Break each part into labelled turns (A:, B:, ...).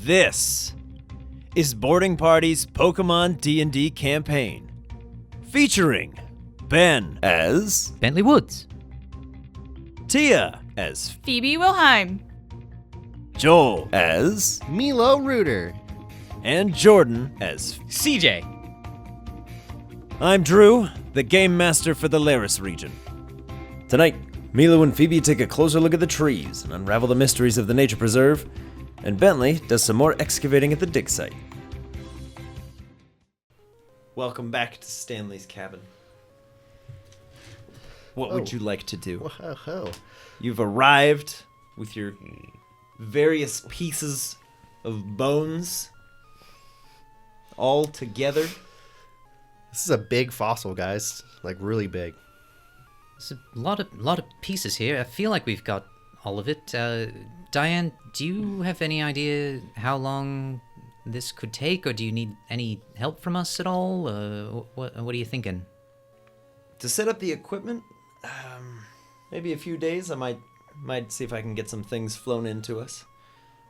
A: This is Boarding Party's Pokemon D&D campaign, featuring Ben as
B: Bentley Woods,
A: Tia as
C: Phoebe Wilhelm,
A: Joel as
D: Milo Reuter,
A: and Jordan as
B: CJ.
A: I'm Drew, the Game Master for the Laris region. Tonight, Milo and Phoebe take a closer look at the trees and unravel the mysteries of the nature preserve, and Bentley does some more excavating at the dig site. Welcome back to Stanley's cabin. What would you like to do?
D: Whoa.
A: You've arrived with your various pieces of bones all together.
D: This is a big fossil, guys. Like, really big.
B: There's a lot of pieces here. I feel like we've got all of it. Diane, do you have any idea how long this could take, or do you need any help from us at all? What are you thinking?
A: To set up the equipment, maybe a few days. I might see if I can get some things flown into us.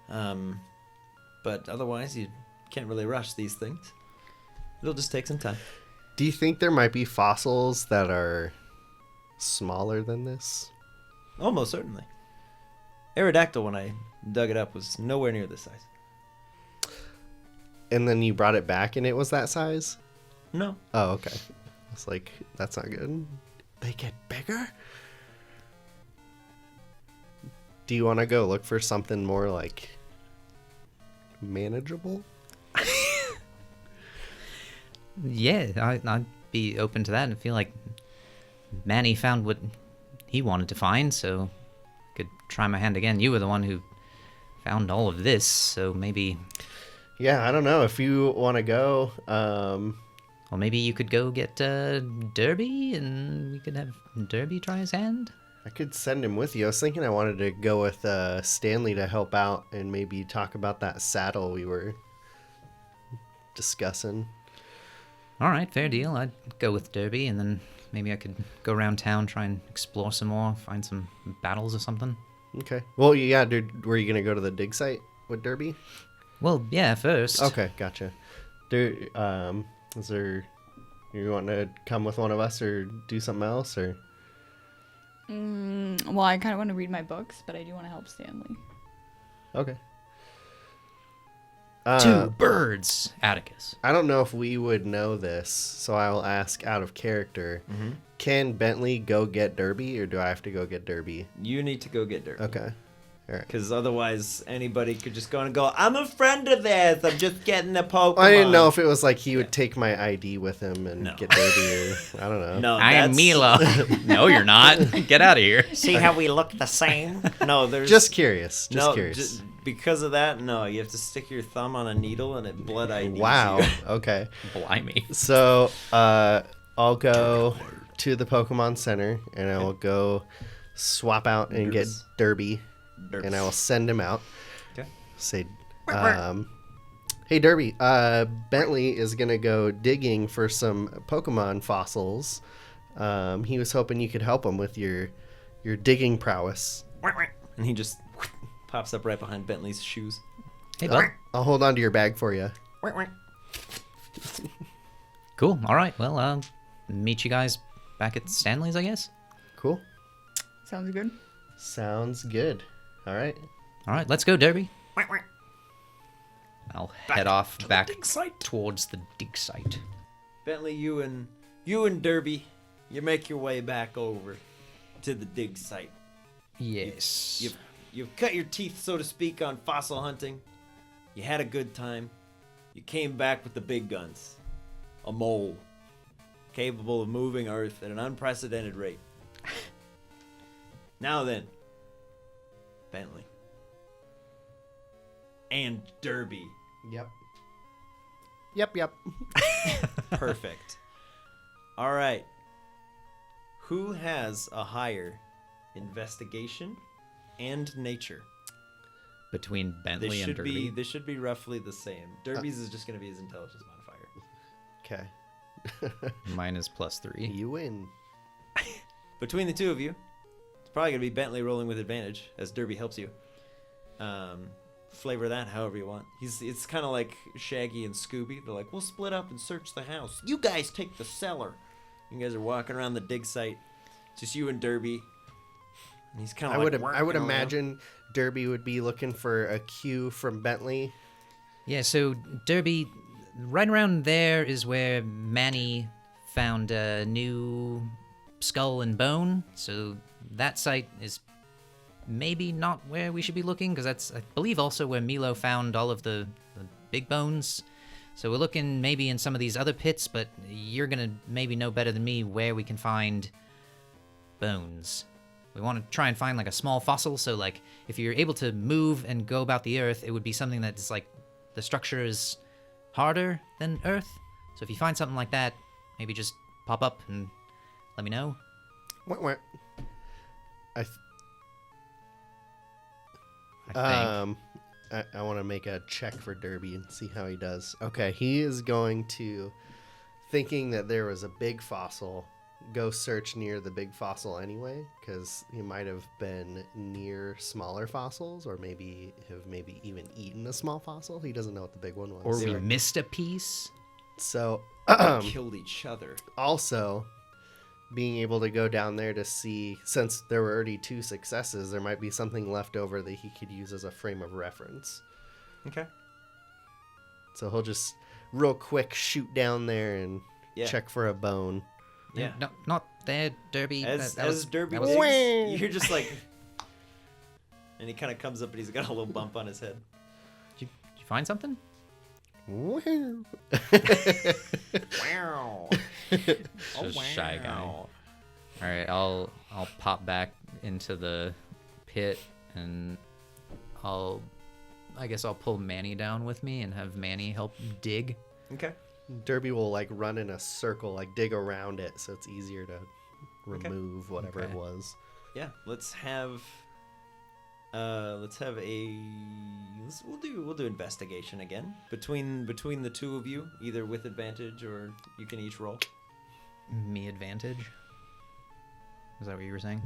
A: But otherwise, you can't really rush these things. It'll just take some time.
D: Do you think there might be fossils that are smaller than this?
A: Almost certainly. Aerodactyl, when I dug it up, was nowhere near this size.
D: And then you brought it back and it was that size?
A: No.
D: Oh, okay. It's like, that's not good. They get bigger? Do you want to go look for something more, like, manageable?
B: Yeah, I'd be open to that. I feel like Manny found what he wanted to find, so could try my hand again. You were the one who found all of this, so maybe...
D: Yeah, I don't know. If you want to go,
B: Or maybe you could go get Derby, and we could have Derby try his hand?
D: I could send him with you. I was thinking I wanted to go with Stanley to help out and maybe talk about that saddle we were discussing.
B: All right, fair deal. I'd go with Derby, and then maybe I could go around town, try and explore some more, find some battles or something.
D: Okay. Well, yeah, dude, were you going to go to the dig site with Derby?
B: Well, yeah, first.
D: Okay, gotcha. Is there... You want to come with one of us or do something else, or...
C: Well, I kind of want to read my books, but I do want to help Stanley.
D: Okay.
B: Two birds, Atticus.
D: I don't know if we would know this, so I will ask out of character.
A: Mm-hmm.
D: Can Bentley go get Derby, or do I have to go get Derby?
A: You need to go get Derby.
D: Okay. All right.
A: Because otherwise, anybody could just go and go, I'm a friend of theirs. I'm just getting a Pokemon.
D: I didn't know if it was like he would take my ID with him and get Derby, or I don't know.
A: No,
B: I am Milo. No, you're not. Get out of here.
A: See how we look the same? No, there's...
D: Just curious. Just
A: no,
D: curious.
A: Because of that, no. You have to stick your thumb on a needle and it blood IDs
D: Wow.
A: you.
D: Okay.
B: Blimey.
D: So, I'll go to the Pokemon Center, and I will go swap out and get Derby, and I will send him out.
A: Okay.
D: Say, hey, Derby, Bentley is going to go digging for some Pokemon fossils. He was hoping you could help him with your digging prowess.
A: And he just pops up right behind Bentley's shoes.
B: Hey, bud.
D: I'll hold on to your bag for you.
B: Cool. All right. Well, meet you guys back at Stanley's, I guess.
D: Cool.
C: Sounds good.
D: Sounds good. All right.
B: All right. Let's go, Derby. I'll head off back
A: dig site.
B: towards the dig site.
A: Bentley, you and Derby, you make your way back over to the dig site.
B: Yes.
A: You've cut your teeth, so to speak, on fossil hunting. You had a good time. You came back with the big guns. A mole. Capable of moving Earth at an unprecedented rate. Now then, Bentley. And Derby.
D: Yep.
A: Perfect. All right. Who has a higher investigation and nature?
B: Between Bentley and Derby.
A: This should be roughly the same. Derby's is just going to be his intelligence modifier.
D: Okay.
B: Mine is +3.
D: You win.
A: Between the two of you, it's probably going to be Bentley rolling with advantage as Derby helps you. flavor that however you want. It's kind of like Shaggy and Scooby. They're like, we'll split up and search the house. You guys take the cellar. You guys are walking around the dig site. Just you and Derby. And he's kind of
D: I would imagine Derby would be looking for a cue from Bentley.
B: Yeah, so Derby, right around there is where Manny found a new skull and bone. So that site is maybe not where we should be looking, because that's, I believe, also where Milo found all of the big bones. So we're looking maybe in some of these other pits, but you're going to maybe know better than me where we can find bones. We want to try and find like a small fossil, so like if you're able to move and go about the earth, it would be something that's like the structure is harder than earth. So if you find something like that, maybe just pop up and let me know.
D: What?
B: I think.
D: I want to make a check for Derby and see how he does. Okay, he is going to, thinking that there was a big fossil, go search near the big fossil anyway, because he might have been near smaller fossils, or maybe even eaten a small fossil. He doesn't know what the big one was.
B: Or we missed a piece.
D: So
A: killed each other.
D: also being able to go down there to see, since there were already 2 successes, there might be something left over that he could use as a frame of reference.
A: Okay.
D: So he'll just real quick shoot down there and
A: Yeah.
D: check for a bone.
A: Yeah.
B: No, not there, Derby.
A: As Derby
B: that was-
A: digs, you're just like, and he kind of comes up and he's got a little bump on his head.
B: Did you find something?
A: Wow.
B: Just shy guy. All right, I'll pop back into the pit, and I guess I'll pull Manny down with me and have Manny help dig.
A: Okay.
D: Derby will like run in a circle, like dig around it, so it's easier to remove whatever it
B: Okay.
D: was.
A: Yeah. We'll do investigation again between the two of you, either with advantage or you can each roll.
B: Me advantage. Is that what you were saying?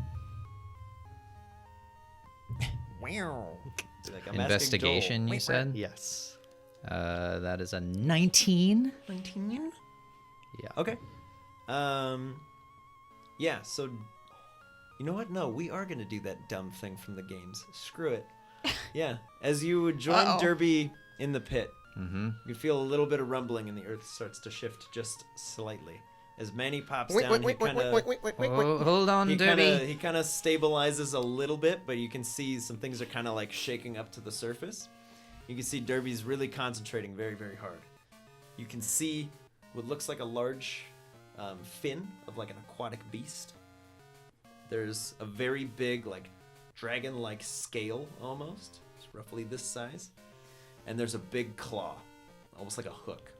A: Wow. Like, I'm asking
B: Investigation,
A: Joel.
B: you said?
D: Yes.
B: That is a 19.
A: 19.
B: Yeah.
A: Okay. Yeah. So, you know what? No, we are gonna do that dumb thing from the games. Screw it. Yeah. As you would join
C: Uh-oh.
A: Derby in the pit,
B: Mm-hmm.
A: you feel a little bit of rumbling, and the earth starts to shift just slightly. As Manny pops down, he kind of
B: Hold on, Derby.
A: he kind of stabilizes a little bit, but you can see some things are kind of like shaking up to the surface. You can see Derby's really concentrating very, very hard. You can see what looks like a large fin of like an aquatic beast. There's a very big, like dragon-like scale almost. It's roughly this size. And there's a big claw, almost like a hook.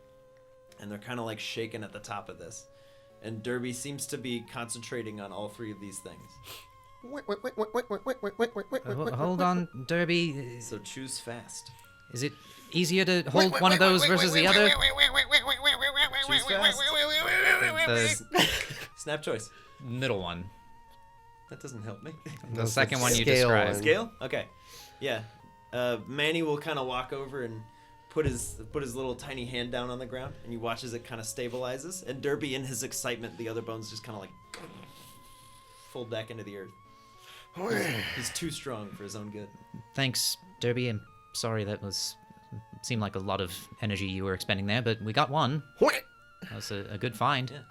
A: And they're kind of like shaking at the top of this. And Derby seems to be concentrating on all 3 of these things.
B: Hold on, Derby.
A: So choose fast.
B: Is it easier to hold one of those versus the other?
A: Choose fast.
B: The
A: Snap choice.
B: middle one.
A: That doesn't help me.
B: The second one you
D: scale
B: described.
D: one.
A: Scale? Okay. Yeah. Manny will kind of walk over and put his little tiny hand down on the ground, and you watch as it kind of stabilizes. And Derby, in his excitement, the other bones just kind of like fold back into the earth. He's too strong for his own good.
B: Thanks, Derby. I'm sorry that seemed like a lot of energy you were expending there, but we got one. That was a good find.
A: Yeah.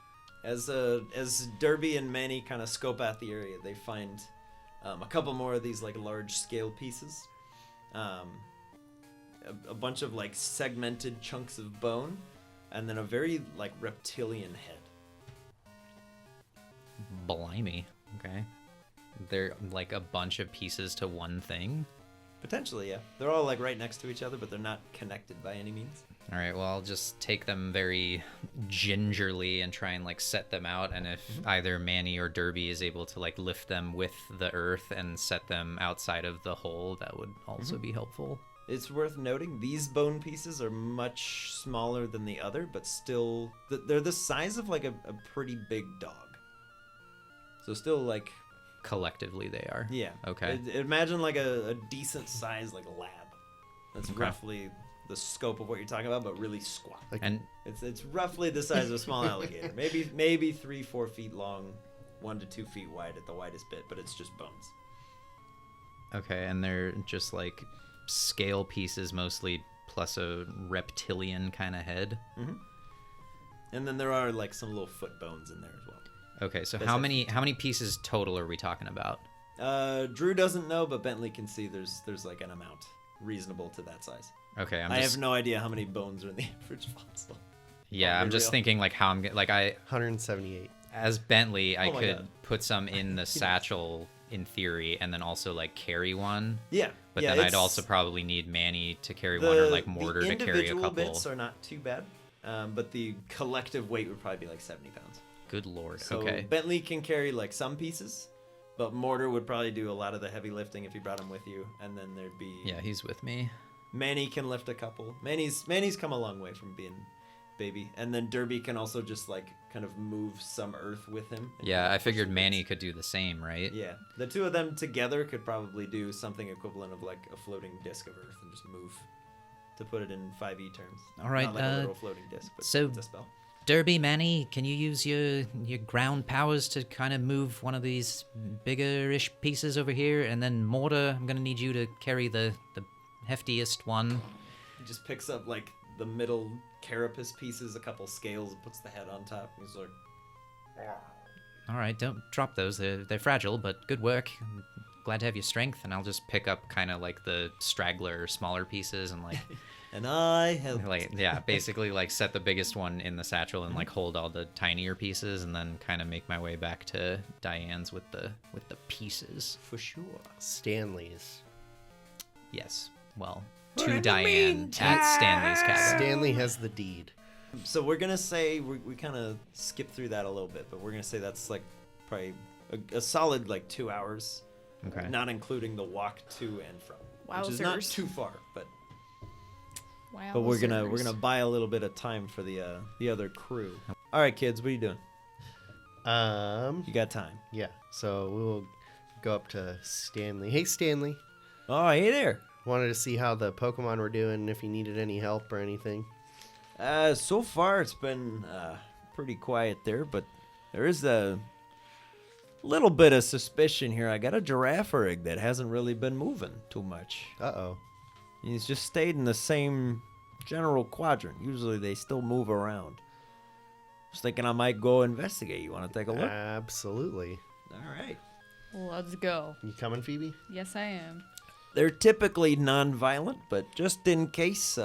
A: As Derby and Manny kind of scope out the area, they find a couple more of these like large scale pieces. A bunch of like segmented chunks of bone, and then a very like reptilian head.
B: Blimey. Okay. They're like a bunch of pieces to one thing.
A: Potentially, yeah. They're all like right next to each other, but they're not connected by any means.
B: All right, well, I'll just take them very gingerly and try and like set them out, and if either Manny or Derby is able to like lift them with the earth and set them outside of the hole, that would also be helpful.
A: It's worth noting these bone pieces are much smaller than the other, but still they're the size of like a pretty big dog. So still like,
B: Collectively they are.
A: yeah.
B: Okay.
A: Imagine like a decent size like lab. That's roughly the scope of what you're talking about, but really squat.
B: And
A: It's roughly the size of a small alligator. Maybe 3-4 feet long, 1 to 2 feet wide at the widest bit, but it's just bones.
B: okay, and they're just like scale pieces mostly, plus a reptilian kind of head.
A: And then there are like some little foot bones in there as well.
B: Okay, so
A: That's
B: how
A: it.
B: many pieces total are we talking about?
A: Drew doesn't know, but Bentley can see there's like an amount reasonable to that size.
B: Okay,
A: I have no idea how many bones are in the average fossil.
B: Yeah,
A: I'll
B: I'm
A: be
B: just
A: real.
B: thinking like how I'm like I
D: 178.
B: as Bentley I
A: Oh my
B: could
A: God.
B: put some in the satchel in theory, and then also like carry one.
A: Yeah,
B: But
A: yeah,
B: then I'd
A: it's-
B: also probably need Manny to carry one, or like Mortar
A: the
B: to carry a
A: individual
B: couple.
A: bits are not too bad, but the collective weight would probably be like 70 pounds.
B: Good lord.
A: So
B: Okay.
A: Bentley can carry like some pieces, but Mortar would probably do a lot of the heavy lifting if you brought him with you, and then there'd be
B: Yeah, he's with me.
A: Manny can lift a couple. Manny's come a long way from being baby, and then Derby can also just like kind of move some earth with him.
B: Yeah, I figured Manny could do the same, right?
A: Yeah, the two of them together could probably do something equivalent of like a floating disc of earth and just move. To put it in 5e terms.
B: All right,
A: Not like a literal floating disc, but
B: so-
A: it's a spell.
B: Derby, Manny, can you use your ground powers to kind of move one of these bigger-ish pieces over here? And then Mortar, I'm gonna need you to carry the heftiest one.
A: He just picks up like the middle carapace pieces, a couple scales, and puts the head on top. He's like,
B: All right, don't drop those. They're fragile, but good work. I'm glad to have your strength, and I'll just pick up kind of like the straggler, smaller pieces, and like,
A: and I have
B: like yeah, basically like set the biggest one in the satchel and like hold all the tinier pieces, and then kind of make my way back to Diane's with the pieces.
A: for sure.
D: Stanley's.
B: Yes, well,
A: But
B: to
A: in the
B: Diane at Stanley's cabin.
D: Stanley has the deed.
A: So we're gonna say we kind of skip through that a little bit, but we're gonna say that's like probably a solid like 2 hours,
B: Okay.
A: not including the walk to and from, which is not
C: Wowzers.
A: too far, but
C: Wow.
A: we're gonna buy a little bit of time for the other crew. All right, kids, what are you doing? You got time.
D: Yeah. So we will go up to Stanley. Hey, Stanley.
A: Oh, hey there.
D: Wanted to see how the Pokemon were doing, if you needed any help or anything.
A: So far it's been pretty quiet there, but there is a little bit of suspicion here. I got a giraffe egg that hasn't really been moving too much.
D: Uh-oh.
A: He's just stayed in the same general quadrant. Usually they still move around. Was thinking I might go investigate. You want to take a look?
D: Absolutely.
A: All right.
C: Let's go.
D: You coming, Phoebe?
C: Yes, I am.
A: They're typically non-violent, but just in case,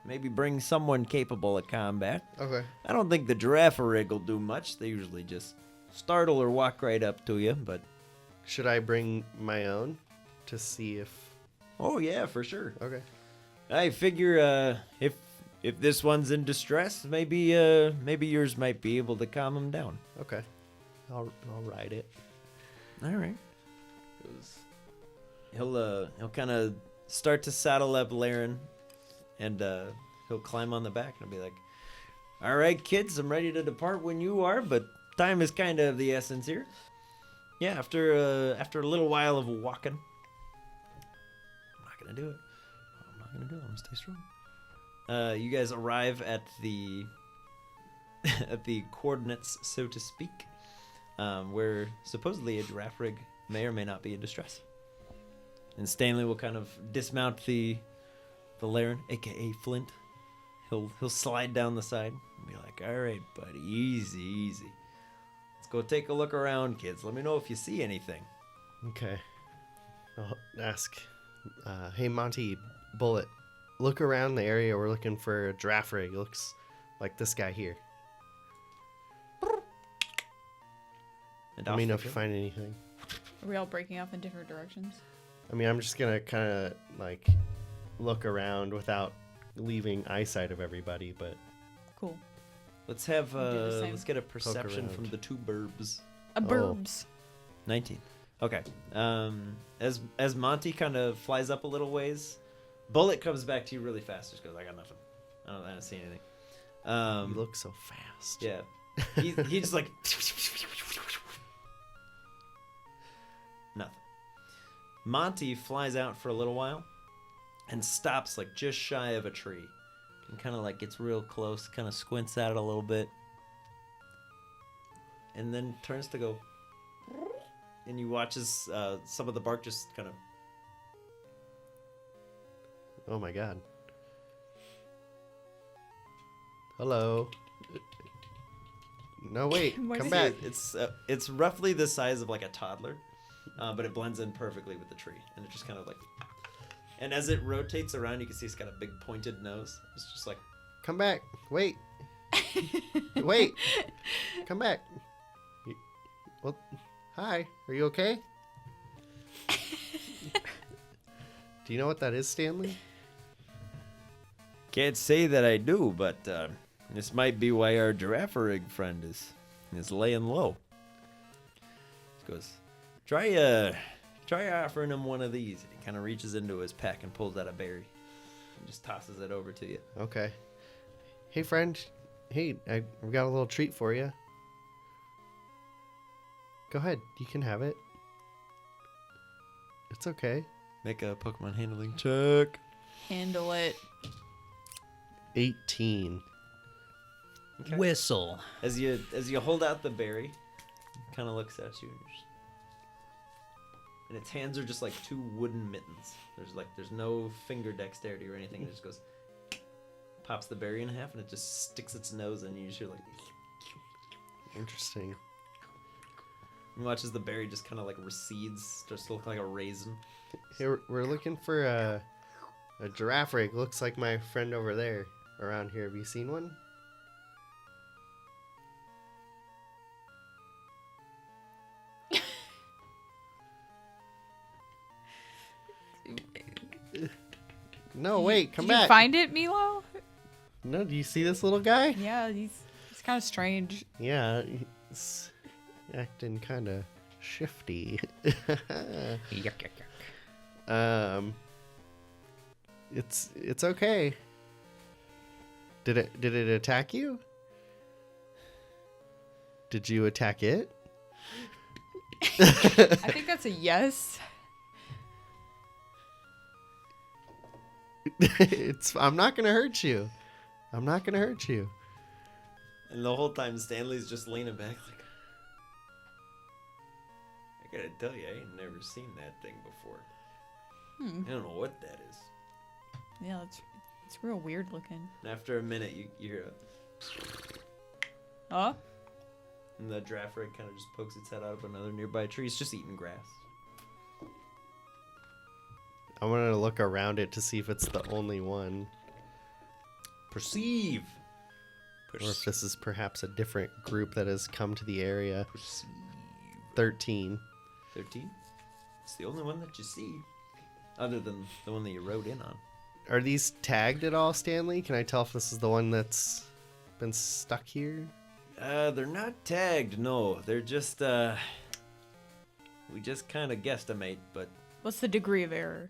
A: maybe bring someone capable of combat.
D: Okay.
A: I don't think the giraffe rig will do much. They usually just startle or walk right up to you, but
D: Should I bring my own to see if...
A: oh yeah, for sure.
D: Okay.
A: I figure if this one's in distress, maybe yours might be able to calm him down.
D: Okay. I'll ride it.
A: All right. He'll kind of start to saddle up Laren, and he'll climb on the back and be like, "All right, kids, I'm ready to depart when you are, but time is kind of the essence here." Yeah, after a little while of walking, I'm not gonna do it. I'm gonna stay strong. You guys arrive at the at the coordinates, so to speak, where supposedly a giraffe rig may or may not be in distress. And Stanley will kind of dismount the Laren, aka Flint. He'll slide down the side and be like, "All right, buddy, easy. Let's go take a look around, kids. Let me know if you see anything."
D: Okay. I'll ask, hey, Monty, Bullet, look around the area we're looking for a giraffe rig. Looks like this guy here.
A: And
D: Let
A: off
D: me know
A: they
D: if you
A: go.
D: find anything.
C: Are we all breaking off in different directions?
D: I mean, I'm just going to kind of, like, look around without leaving eyesight of everybody, but...
C: Cool.
A: Let's have
C: We'll do the same.
A: let's get a perception from
D: around.
A: the two burbs.
C: A burbs.
A: 19. Okay. As Monty kind of flies up a little ways, Bullet comes back to you really fast. Just goes, "I got nothing. I don't see anything."
D: you look so fast.
A: Yeah. He just like nothing. Monty flies out for a little while, and stops like just shy of a tree. And kind of like gets real close, kind of squints at it a little bit. And then turns to go. And you watch as some of the bark just kind of.
D: Oh my god. Hello. No, wait.
C: What
D: Come
C: is
D: back.
A: It's roughly the size of like a toddler, but it blends in perfectly with the tree. And it just kind of like. And as it rotates around, you can see it's got a big pointed nose. It's just like.
D: Come back. Wait. Wait. Come back. Well, hi. Are you okay? Do you know what that is, Stanley?
A: Can't say that I do, but this might be why our giraffe rig friend is laying low. He goes, try offering him one of these. And he kind of reaches into his pack and pulls out a berry and just tosses it over to you.
D: Okay. Hey, friend. Hey, I've got a little treat for you. Go ahead. You can have it. It's okay.
A: Make a Pokemon handling check.
C: Handle it.
D: 18.
A: Okay.
B: Whistle.
A: As you hold out the berry, it kind of looks at you, and its hands are just like two wooden mittens. There's no finger dexterity or anything. It just goes, pops the berry in half, and it just sticks its nose in. You just hear like,
D: Interesting.
A: and watch as the berry just kind of like recedes, starts to look like a raisin.
D: Here, we're looking for a giraffe rig. Looks like my friend over there around here. Have you seen one? No, wait, come
C: Did
D: back.
C: you find it, Milo?
D: No, do you see this little guy?
C: Yeah, he's kind of strange.
D: Yeah, he's acting kind of shifty.
B: Yuck, yuck, yuck.
D: It's okay. Did it attack you? Did you attack it?
C: I think that's a yes.
D: I'm not gonna hurt you. I'm not gonna hurt you.
A: And the whole time Stanley's just leaning back like, I gotta tell you, I ain't never seen that thing before. I don't know what that is.
C: Yeah, it's real weird looking.
A: And after a minute, you hear
C: Oh?
A: and the giraffe rig kind of just pokes its head out of another nearby tree. It's just eating grass.
D: I wanted to look around it to see if it's the only one,
A: Perceive.
D: or if this is perhaps a different group that has come to the area.
A: Perceive.
D: 13.
A: 13. It's the only one that you see, other than the one that you rode in on.
D: Are these tagged at all, Stanley? Can I tell if this is the one that's been stuck here?
A: They're not tagged. No, they're just we just kind of guesstimate, but
C: What's the degree of error?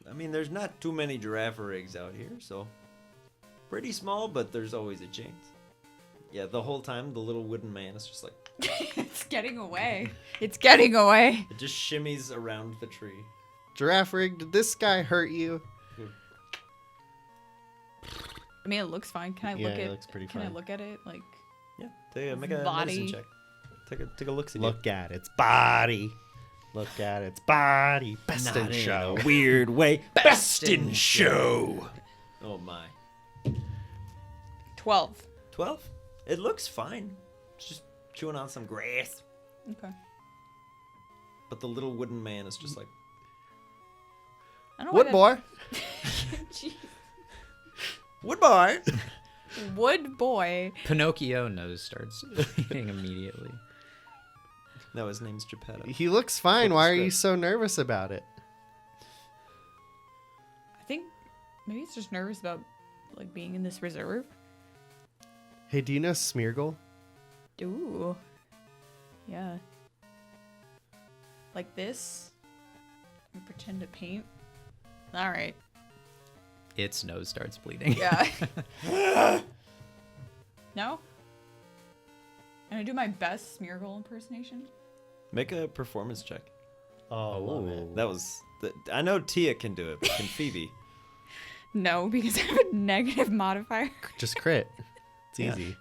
A: I mean, there's not too many giraffe rigs out here, so pretty small, but there's always a chance. Yeah, the whole time the little wooden man is just like
C: It's getting away. It's getting away.
A: it just shimmies around the tree.
D: Giraffe rig, did this guy hurt you?
C: I mean, it looks fine. Can I
D: Yeah,
C: look
D: it
C: at?
D: looks pretty
C: Can I
D: fine.
C: look at it? Like,
A: Yeah, make a
C: Body.
A: medicine check. Take a look. See.
D: Look at its body. Look at its body. Best in show.
A: weird way.
B: Best in show.
A: Oh my.
C: 12.
A: 12? It looks fine. It's just chewing on some grass.
C: Okay.
A: But the little wooden man is just like,
C: I don't
D: Wood
C: know
D: boy.
C: Jeez.
A: wood boy.
C: Wood boy.
B: Pinocchio nose starts bleeding immediately.
A: No, his name's Geppetto.
D: He looks fine.
A: Flip the
D: Why are you
A: script.
D: so nervous about it?
C: I think maybe he's just nervous about like being in this reserve.
D: Hey, do you know Smeargle?
C: Ooh. Yeah. Like this. And pretend to paint. All right.
B: Its nose starts bleeding.
C: Yeah. No? Can I do my best Smeargle impersonation?
A: Make a performance check.
D: Oh, love it.
A: That was I know Tia can do it, but can Phoebe?
C: No, because I have a negative modifier.
D: Just crit. It's
A: Yeah.
D: easy.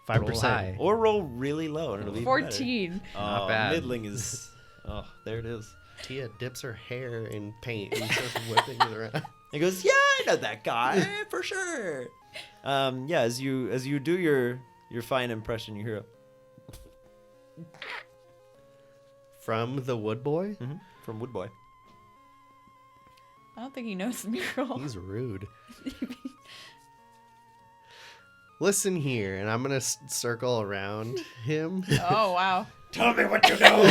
B: Roll
D: 5%.
B: high.
A: Or roll really low and it'll be even better.
C: 14.
A: Oh,
B: bad.
A: middling is. Oh, there it is.
D: Tia dips her hair in paint and starts whipping it around.
A: He goes, "Yeah, I know that guy for sure." Yeah, as you do your fine impression, you hear a
D: From the wood boy?
A: from Woodboy.
C: I don't think he knows the mural.
D: He's rude. Listen here, and I'm going to circle around him.
C: Oh, wow.
A: Tell me what you know.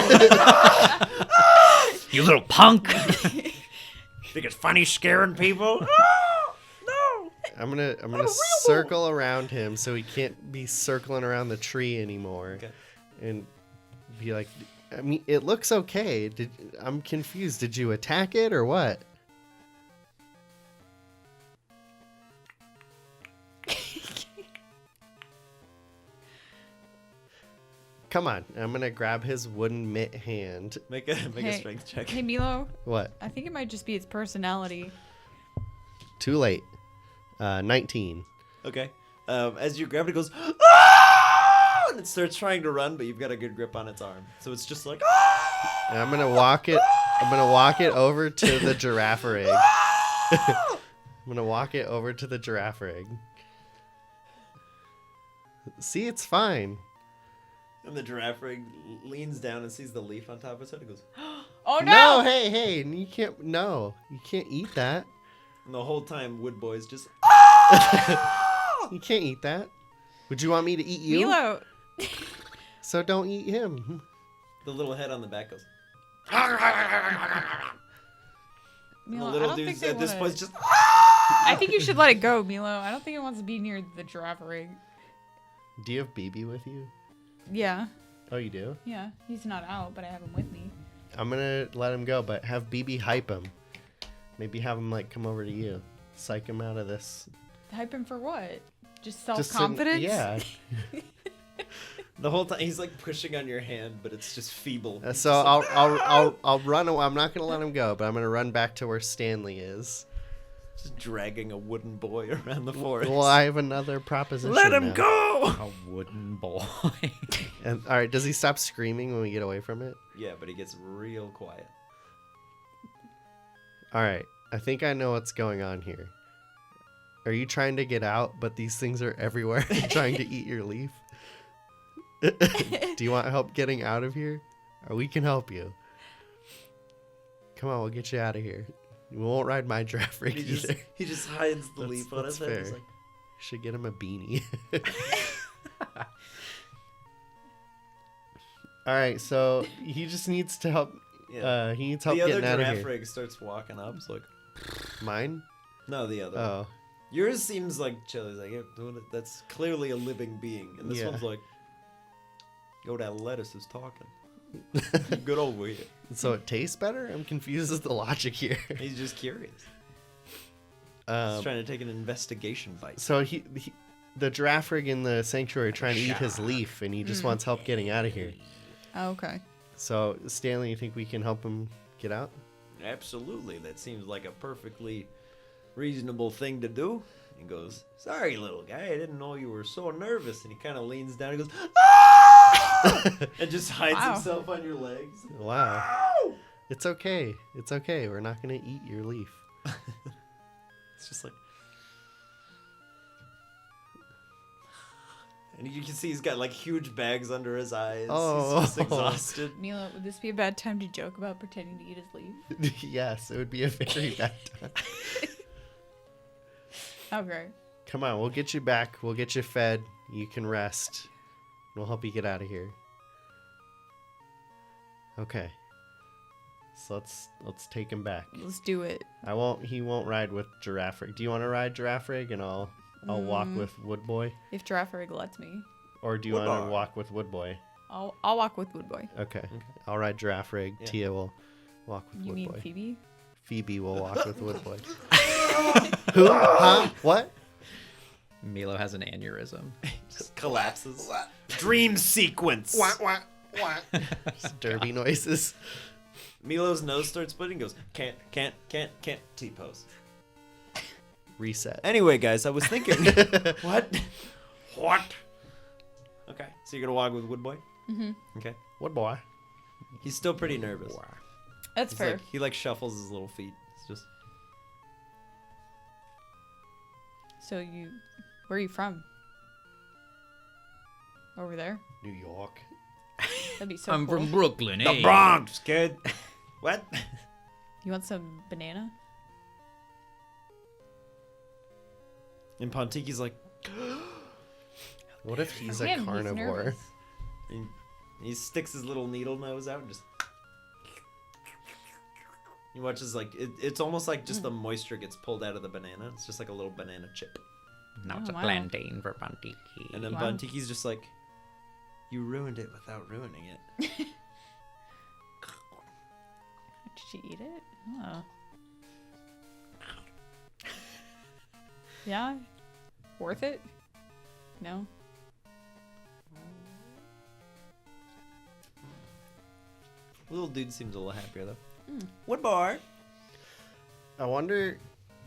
B: You little punk!
A: Think it's funny scaring people? No.
D: I'm gonna circle around him so he can't be circling around the tree anymore.
A: Okay.
D: And be like, I mean, it looks okay. I'm confused. Did you attack it or what? Come on. I'm gonna grab his wooden mitt hand.
A: Make a strength check.
C: Hey, Milo,
D: What?
C: I think it might just be its personality.
D: Too late. 19.
A: Okay. As you grab it, it goes, "Ah!" and it starts trying to run, but you've got a good grip on its arm, so it's just like, "Ah!"
D: And I'm gonna walk it. I'm gonna walk it over to the giraffe rig. I'm gonna walk it over to the giraffe rig. See, it's fine.
A: And the giraffe rig leans down and sees the leaf on top of its head. It goes,
C: Oh,
D: No,
C: no!
D: hey, you can't. No, you can't eat that.
A: and the whole time Woodboy's just,
D: You can't eat that. Would you want me to eat you?
C: Milo!
D: So don't eat him.
A: the little head on the back goes.
C: Milo,
A: And the
C: I
A: little
C: don't think
A: dude's
C: they
A: at this
C: wanna-
A: point just.
C: I think you should let it go, Milo. I don't think it wants to be near the giraffe rig.
D: Do you have BB with you?
C: Yeah.
D: Oh, you do?
C: Yeah. He's not out, but I have him with me.
D: I'm gonna let him go, but have BB hype him. Maybe have him like come over to you, psych him out of this.
C: Hype him for what? Just
D: Just so-
C: self-confidence?
D: Yeah.
A: The whole time he's like pushing on your hand, but it's just feeble.
D: So
A: It's just like,
D: I'll run. I'm not gonna let him go, but I'm gonna run back to where Stanley is.
A: just dragging a wooden boy around the forest.
D: Well, I have another proposition.
A: Let him
D: now.
A: go.
B: A wooden boy.
D: And all right, does he stop screaming when we get away from it?
A: Yeah, but he gets real quiet.
D: All right, I think I know what's going on here. Are you trying to get out, but these things are everywhere trying to eat your leaf? Do you want help getting out of here? Or we can help you. Come on, we'll get you out of here. We won't ride my giraffe rig either.
A: He just hides the
D: That's-
A: leaf on
D: that's
A: his head. He's
D: fair.
A: like,
D: Should get him a beanie. All right, so he just needs to help.
A: yeah.
D: He needs help
A: The other
D: getting out of
A: giraffe
D: here.
A: rig starts walking up. It's like,
D: Mine?
A: no, the other. one.
D: Oh,
A: Yours seems like chill. He's like, yeah, that's clearly a living being, and this
D: Yeah.
A: one's like, yo, that lettuce is talking. Good old way.
D: so it tastes better? I'm confused with the logic here.
A: He's just curious. He's
D: Um,
A: trying to take an investigation bite.
D: so the giraffe rig in the sanctuary are trying to eat his leaf, and he just wants help getting out of here.
C: Oh, okay.
D: So Stanley, you think we can help him get out?
A: Absolutely, that seems like a perfectly reasonable thing to do. He goes, sorry, little guy, I didn't know you were so nervous. And he kind of leans down and goes, ah! and just hides
C: Wow.
A: himself on your legs.
D: Wow.
A: Ow!
D: It's okay. It's okay. We're not gonna eat your leaf.
A: It's just like, and you can see he's got like huge bags under his eyes.
D: Oh.
A: He's just exhausted.
C: Milo, would this be a bad time to joke about pretending to eat his leaf?
D: Yes, it would be a very bad time.
C: Okay.
D: Come on, we'll get you back. We'll get you fed. You can rest. We'll help you get out of here. Okay. So let's take him back.
C: Let's do it.
D: He won't ride with Giraffe Rig. Do you want to ride Giraffe Rig and I'll walk with Woodboy?
C: If Giraffe Rig lets me.
D: Or do you want
A: Woodboy.
D: to walk with Woodboy?
C: I'll walk with Woodboy.
D: Okay. I'll ride Giraffe Rig.
A: Yeah.
D: Tia will walk with
C: You mean
D: Woodboy.
C: Phoebe?
D: Phoebe will walk with Woodboy. Who? Huh? What?
B: Milo has an aneurysm.
A: Just collapses. Dream sequence.
D: Just derby noises.
A: Milo's nose starts splitting. Goes can't T-pose.
D: Reset.
A: Anyway, guys, I was thinking. What? Okay, so you're gonna walk with Woodboy. Okay.
D: What boy?
A: He's still pretty nervous.
C: That's
A: He's
C: fair.
A: like, he like shuffles his little feet. It's just.
C: So where are you from? Over there?
D: New York.
C: That'd be so
B: I'm
C: cool.
B: from Brooklyn,
A: The
B: eh?
A: Bronx, kid. What?
C: You want some banana?
A: And Pontiki's like,
D: What if he's a
C: Him, he's
D: carnivore?
C: nervous.
A: and he sticks his little needle nose out and just. He watches like it's almost like just the moisture gets pulled out of the banana. It's just like a little banana chip.
B: Now it's
C: Oh,
B: a
C: wow.
B: plantain for Pantiki.
A: And then
C: Wow.
A: Pontiki's just like, you ruined it without ruining it.
C: Did you eat it? Oh. Yeah? Worth it? No?
A: Little dude seems a little happier though. What bar?
D: I wonder,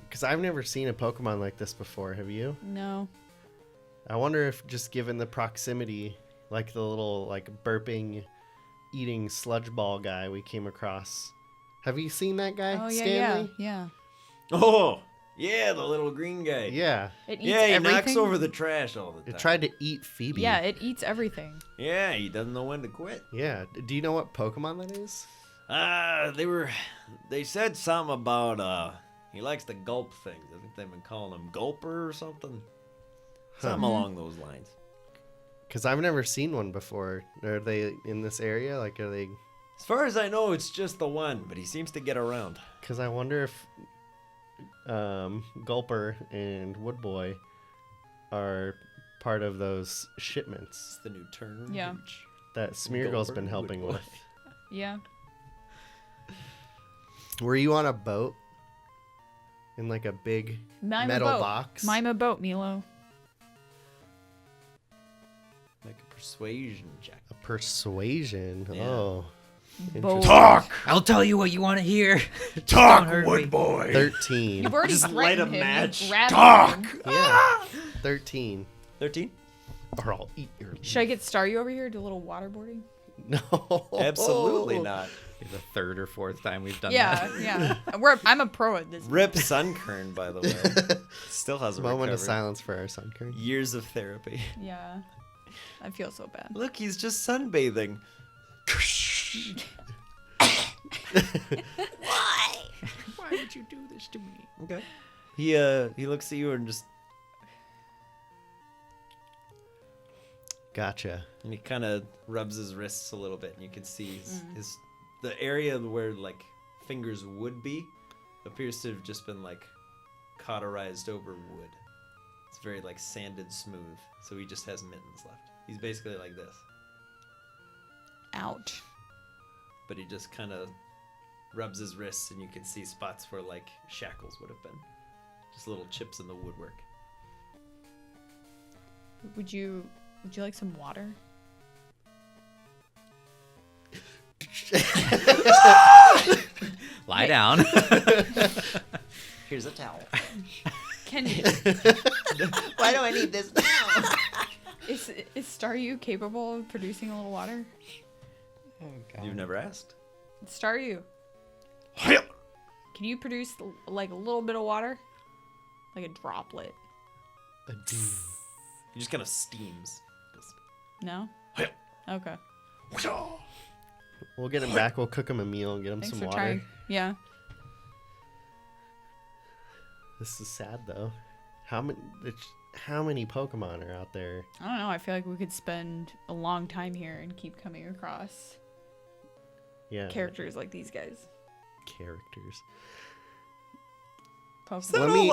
D: because I've never seen a Pokemon like this before. Have you?
C: No.
D: I wonder if just given the proximity, like the little like burping, eating sludge ball guy we came across. Have you seen that guy,
C: Oh, yeah,
D: Stanley?
C: yeah.
A: Oh, yeah, the little green guy.
D: Yeah.
C: It eats
A: Yeah, he
C: everything.
A: knocks over the trash all the time.
D: It tried to eat Phoebe.
C: Yeah, it eats everything.
A: Yeah, he doesn't know when to quit.
D: Yeah. Do you know what Pokemon that is?
A: They said something about, he likes to gulp things. I think they've been calling him Gulper or something. Something along those lines.
D: Because I've never seen one before. Are they in this area? Like, are they?
A: As far as I know, it's just the one, but he seems to get around.
D: Because I wonder if Gulper and Woodboy are part of those shipments
A: It's the new Turner.
C: Yeah.
A: Hooch.
D: that Smeargle's
A: Gulper
D: been
A: and
D: helping
A: Woodboy.
D: with.
C: Yeah.
D: Were you on a boat? In like a big
C: Mime
D: metal
C: a boat.
D: box?
C: Mime a boat, Milo.
A: Make a persuasion check.
D: A persuasion.
A: Yeah.
D: Oh.
C: Boat.
A: Talk!
B: I'll tell you what you want to hear.
A: Talk,
B: hurt me.
A: Woodboy!
D: 13.
C: You've already
A: Just light a
C: threatened him.
A: match.
C: You grabbed
A: Talk!
C: him.
D: Yeah. 13.
A: 13?
D: Or I'll eat your.
C: Should I get Staryu over here? Do a little waterboarding?
D: No.
A: Absolutely not.
B: It's the third or fourth time we've done
C: Yeah,
B: that.
C: yeah. I'm a pro at this.
A: Rip Sunkern, by the way. Still hasn't
D: Moment of
A: recovered.
D: silence for our son, Kurt.
A: Years of therapy.
C: Yeah. I feel so bad.
A: Look, he's just sunbathing.
B: Why would you do this to me?
A: Okay. He looks at you and just
D: Gotcha.
A: and he kind of rubs his wrists a little bit, and you can see his the area where like fingers would be appears to have just been like cauterized over wood. It's very like sanded smooth, so he just has mittens left. He's basically like this,
C: Ouch.
A: but he just kind of rubs his wrists, and you can see spots where like shackles would have been, just little chips in the woodwork.
C: Would you like some water?
B: Lie down.
A: Here's a towel.
C: Can you?
A: Why do I need this now?
C: Is Staryu capable of producing a little water?
A: You've never asked.
C: Staryu, can you produce like a little bit of water? Like a droplet?
A: He just kind of steams.
C: No? Okay.
D: We'll get him back. We'll cook him a meal and get him
C: Thanks
D: some
C: for
D: water.
C: trying. Yeah.
D: This is sad though. How many Pokemon are out there?
C: I don't know. I feel like we could spend a long time here and keep coming across
D: Yeah.
C: characters like these guys.
D: Characters.
C: Pokemon.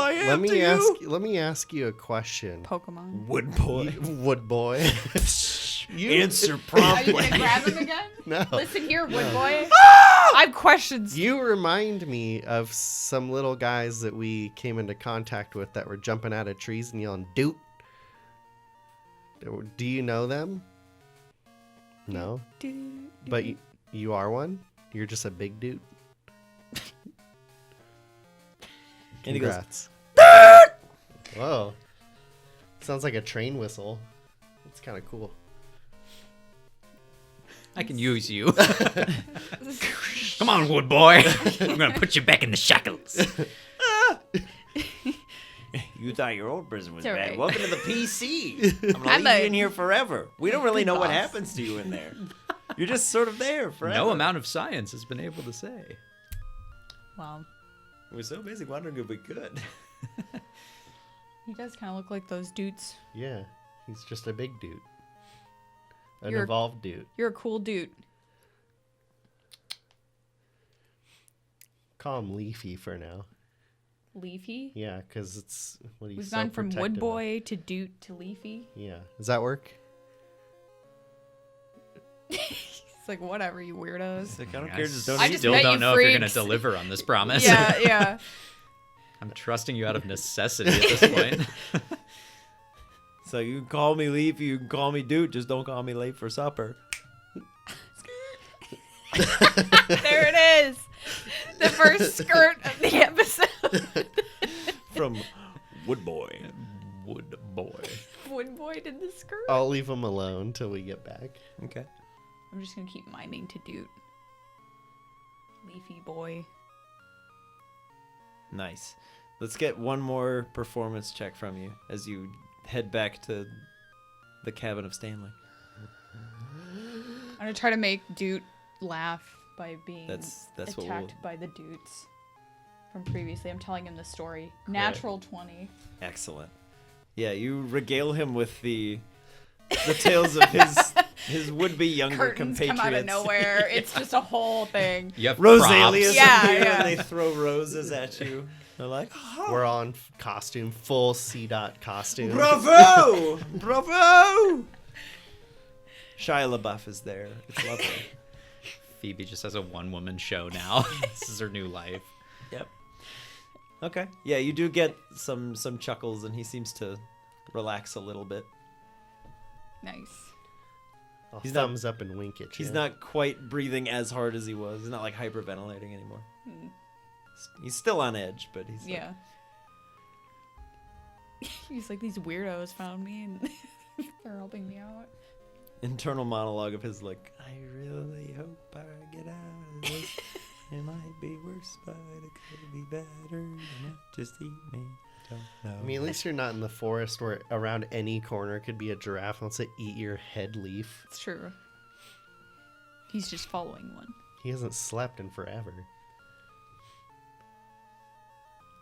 D: Let me ask you a question.
C: Pokemon.
A: Woodboy.
D: Woodboy.
A: Answer
C: Are you
A: promptly.
C: gonna grab him again?
D: No.
C: Listen here, Woodboy. I have questions.
D: You remind me of some little guys that we came into contact with that were jumping out of trees and yelling "doot." Do you know them? No. But you are one? You're just a big dude.
A: And he goes,
D: Congrats. Whoa. Sounds like a train whistle. That's kind of cool.
B: I can use you. Come on, wood boy. I'm gonna put you back in the shackles.
A: You thought your old prison was
C: It's
A: bad.
C: alright.
A: Welcome to the PC. I'm gonna
C: I'm
A: leave you
C: a
A: in here forever. We don't really
C: good
A: know what
C: boss.
A: happens to you in there. You're just sort of there forever.
B: No amount of science has been able to say.
C: Well,
A: We're so busy wondering if we could.
C: he does kind of look like those dudes.
D: Yeah, he's just a big dude. An
C: You're-
D: evolved dude.
C: You're a cool dude.
D: Call him Leafy for now.
C: Leafy.
D: Yeah, because it's what he's
C: We've
D: so
C: gone from wood
D: protective of.
C: boy to dude to leafy.
D: Yeah, does that work?
C: It's like whatever, you weirdos.
A: Like, I don't care. Just don't
C: I
A: eat.
C: just
B: Still
C: met
B: don't
C: you
B: know if you're gonna
C: freaks.
B: deliver on this promise.
C: Yeah, yeah.
B: I'm trusting you out of necessity at this point.
A: So you can call me Leafy, you can call me Dude, just don't call me late for supper.
C: There it is. The first skirt of the episode.
A: From Wood Boy.
B: Wood boy.
C: Wood boy did the skirt.
D: I'll leave him alone till we get back.
A: Okay.
C: I'm just gonna keep minding to dude. Leafy boy.
A: Nice. Let's get one more performance check from you as you head back to the cabin of Stanley.
C: I'm gonna try to make dude laugh by being
A: That's what we'll...
C: attacked by the dudes from previously. I'm telling him the story. Natural 20.
A: Excellent. Yeah, you regale him with the tales of his would-be younger
C: Curtains
A: compatriots.
C: come out of nowhere. It's just a whole thing.
B: You have
A: Rosalia's
B: props.
C: Yeah,
A: appear
C: yeah.
A: and they throw roses at you. They're like, oh,
D: We're all in costume, full C-Dot costume.
A: bravo! Bravo! Shia LaBeouf is there. It's lovely.
B: Phoebe just has a one-woman show now. This is her new life.
A: Yep. Okay. Yeah, you do get some chuckles, and he seems to relax a little bit.
C: Nice.
D: I'll
A: He's not-
D: thumbs up and wink at you.
A: He's not quite breathing as hard as he was. He's not like hyperventilating anymore. He's still on edge, but he's like,
C: Yeah. He's like, these weirdos found me and they're helping me out.
A: internal monologue of his like, I really hope I get out of this. It might be worse, but it could be better. Than not just eat me. Don't know.
D: I mean, at least you're not in the forest where around any corner could be a giraffe wants to eat your head leaf.
C: It's true. He's just following one.
D: He hasn't slept in forever.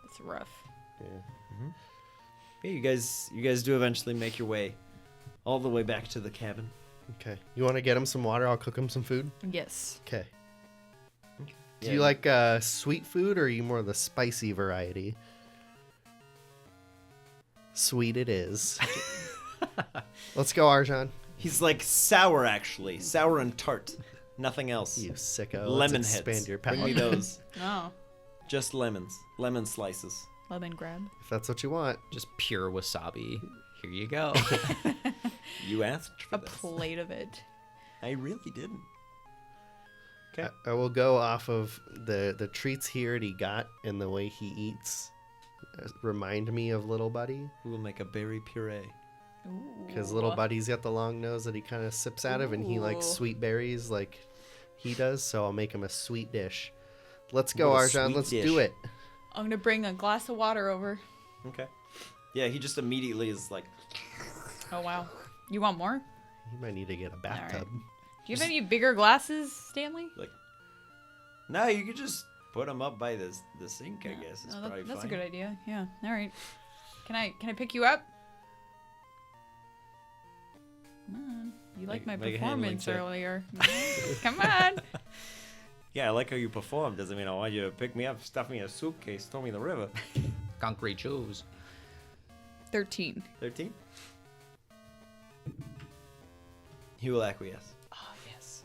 C: It's rough.
D: Yeah.
A: Yeah, you guys do eventually make your way all the way back to the cabin.
D: Okay. You want to get him some water? I'll cook him some food.
C: Yes.
D: Okay. Do
A: Yeah,
D: you like sweet food, or are you more the spicy variety? Sweet it is. Let's go, Arjan.
A: He's like sour, actually. Sour and tart. Nothing else.
D: You sicko.
A: Lemon
D: Let's
A: heads.
D: expand your
A: Bring me
D: palate.
A: those.
C: Oh.
A: Just lemons. Lemon slices.
C: Lemon grab.
D: If that's what you want.
B: Just pure wasabi. Here you go.
A: You asked for
C: A
A: this.
C: plate of it.
A: I really didn't. Okay.
D: I will go off of the treats he already got and the way he eats. Remind me of Little Buddy.
A: We'll make a berry puree.
D: Because Little Buddy's got the long nose that he kind of sips out of, and he likes
C: Ooh.
D: sweet berries like he does, so I'll make him a sweet dish. Let's go,
A: What a
D: Arjan.
A: sweet
D: Let's
A: dish.
D: do it.
C: I'm gonna bring a glass of water over.
A: Okay. Yeah, he just immediately is like,
C: Oh wow. You want more?
D: You might need to get a bathtub.
C: Do you have any bigger glasses, Stanley?
A: no, you could just put him up by the sink, I guess. It's
C: No,
A: probably
C: that's a
A: fine.
C: good idea. Yeah. All right. Can I pick you up? Come on. You liked my
A: Make a handling
C: performance
A: check.
C: earlier. Come on.
A: Yeah, I like how you perform. Doesn't mean I want you to pick me up, stuff me in a suitcase, throw me in the river.
B: Concrete shoes.
C: 13.
A: 13? He will acquiesce.
C: Oh yes.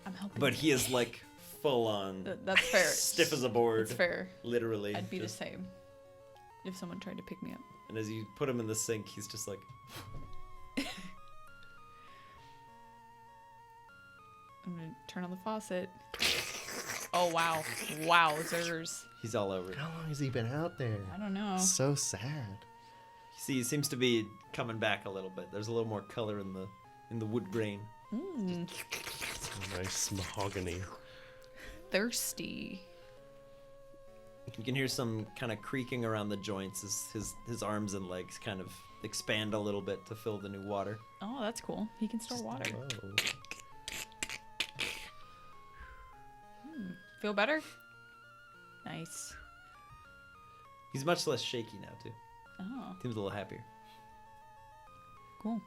C: I'm helping.
A: But he is like full on
C: That's fair.
A: stiff as a board.
C: It's fair.
A: Literally.
C: I'd be
A: just-
C: the same if someone tried to pick me up.
A: And as you put him in the sink, he's just like,
C: I'm gonna turn on the faucet. Oh, wow. Wowzers.
A: He's all over it.
D: How long has he been out there?
C: I don't know.
D: So sad.
A: See, he seems to be coming back a little bit. There's a little more color in the wood grain.
D: Nice mahogany.
C: Thirsty.
A: You can hear some kind of creaking around the joints as his arms and legs kind of expand a little bit to fill the new water.
C: Oh, that's cool. He can store water.
D: Whoa.
C: Feel better? Nice.
A: He's much less shaky now too.
C: Oh,
A: Seems a little happier.
C: cool.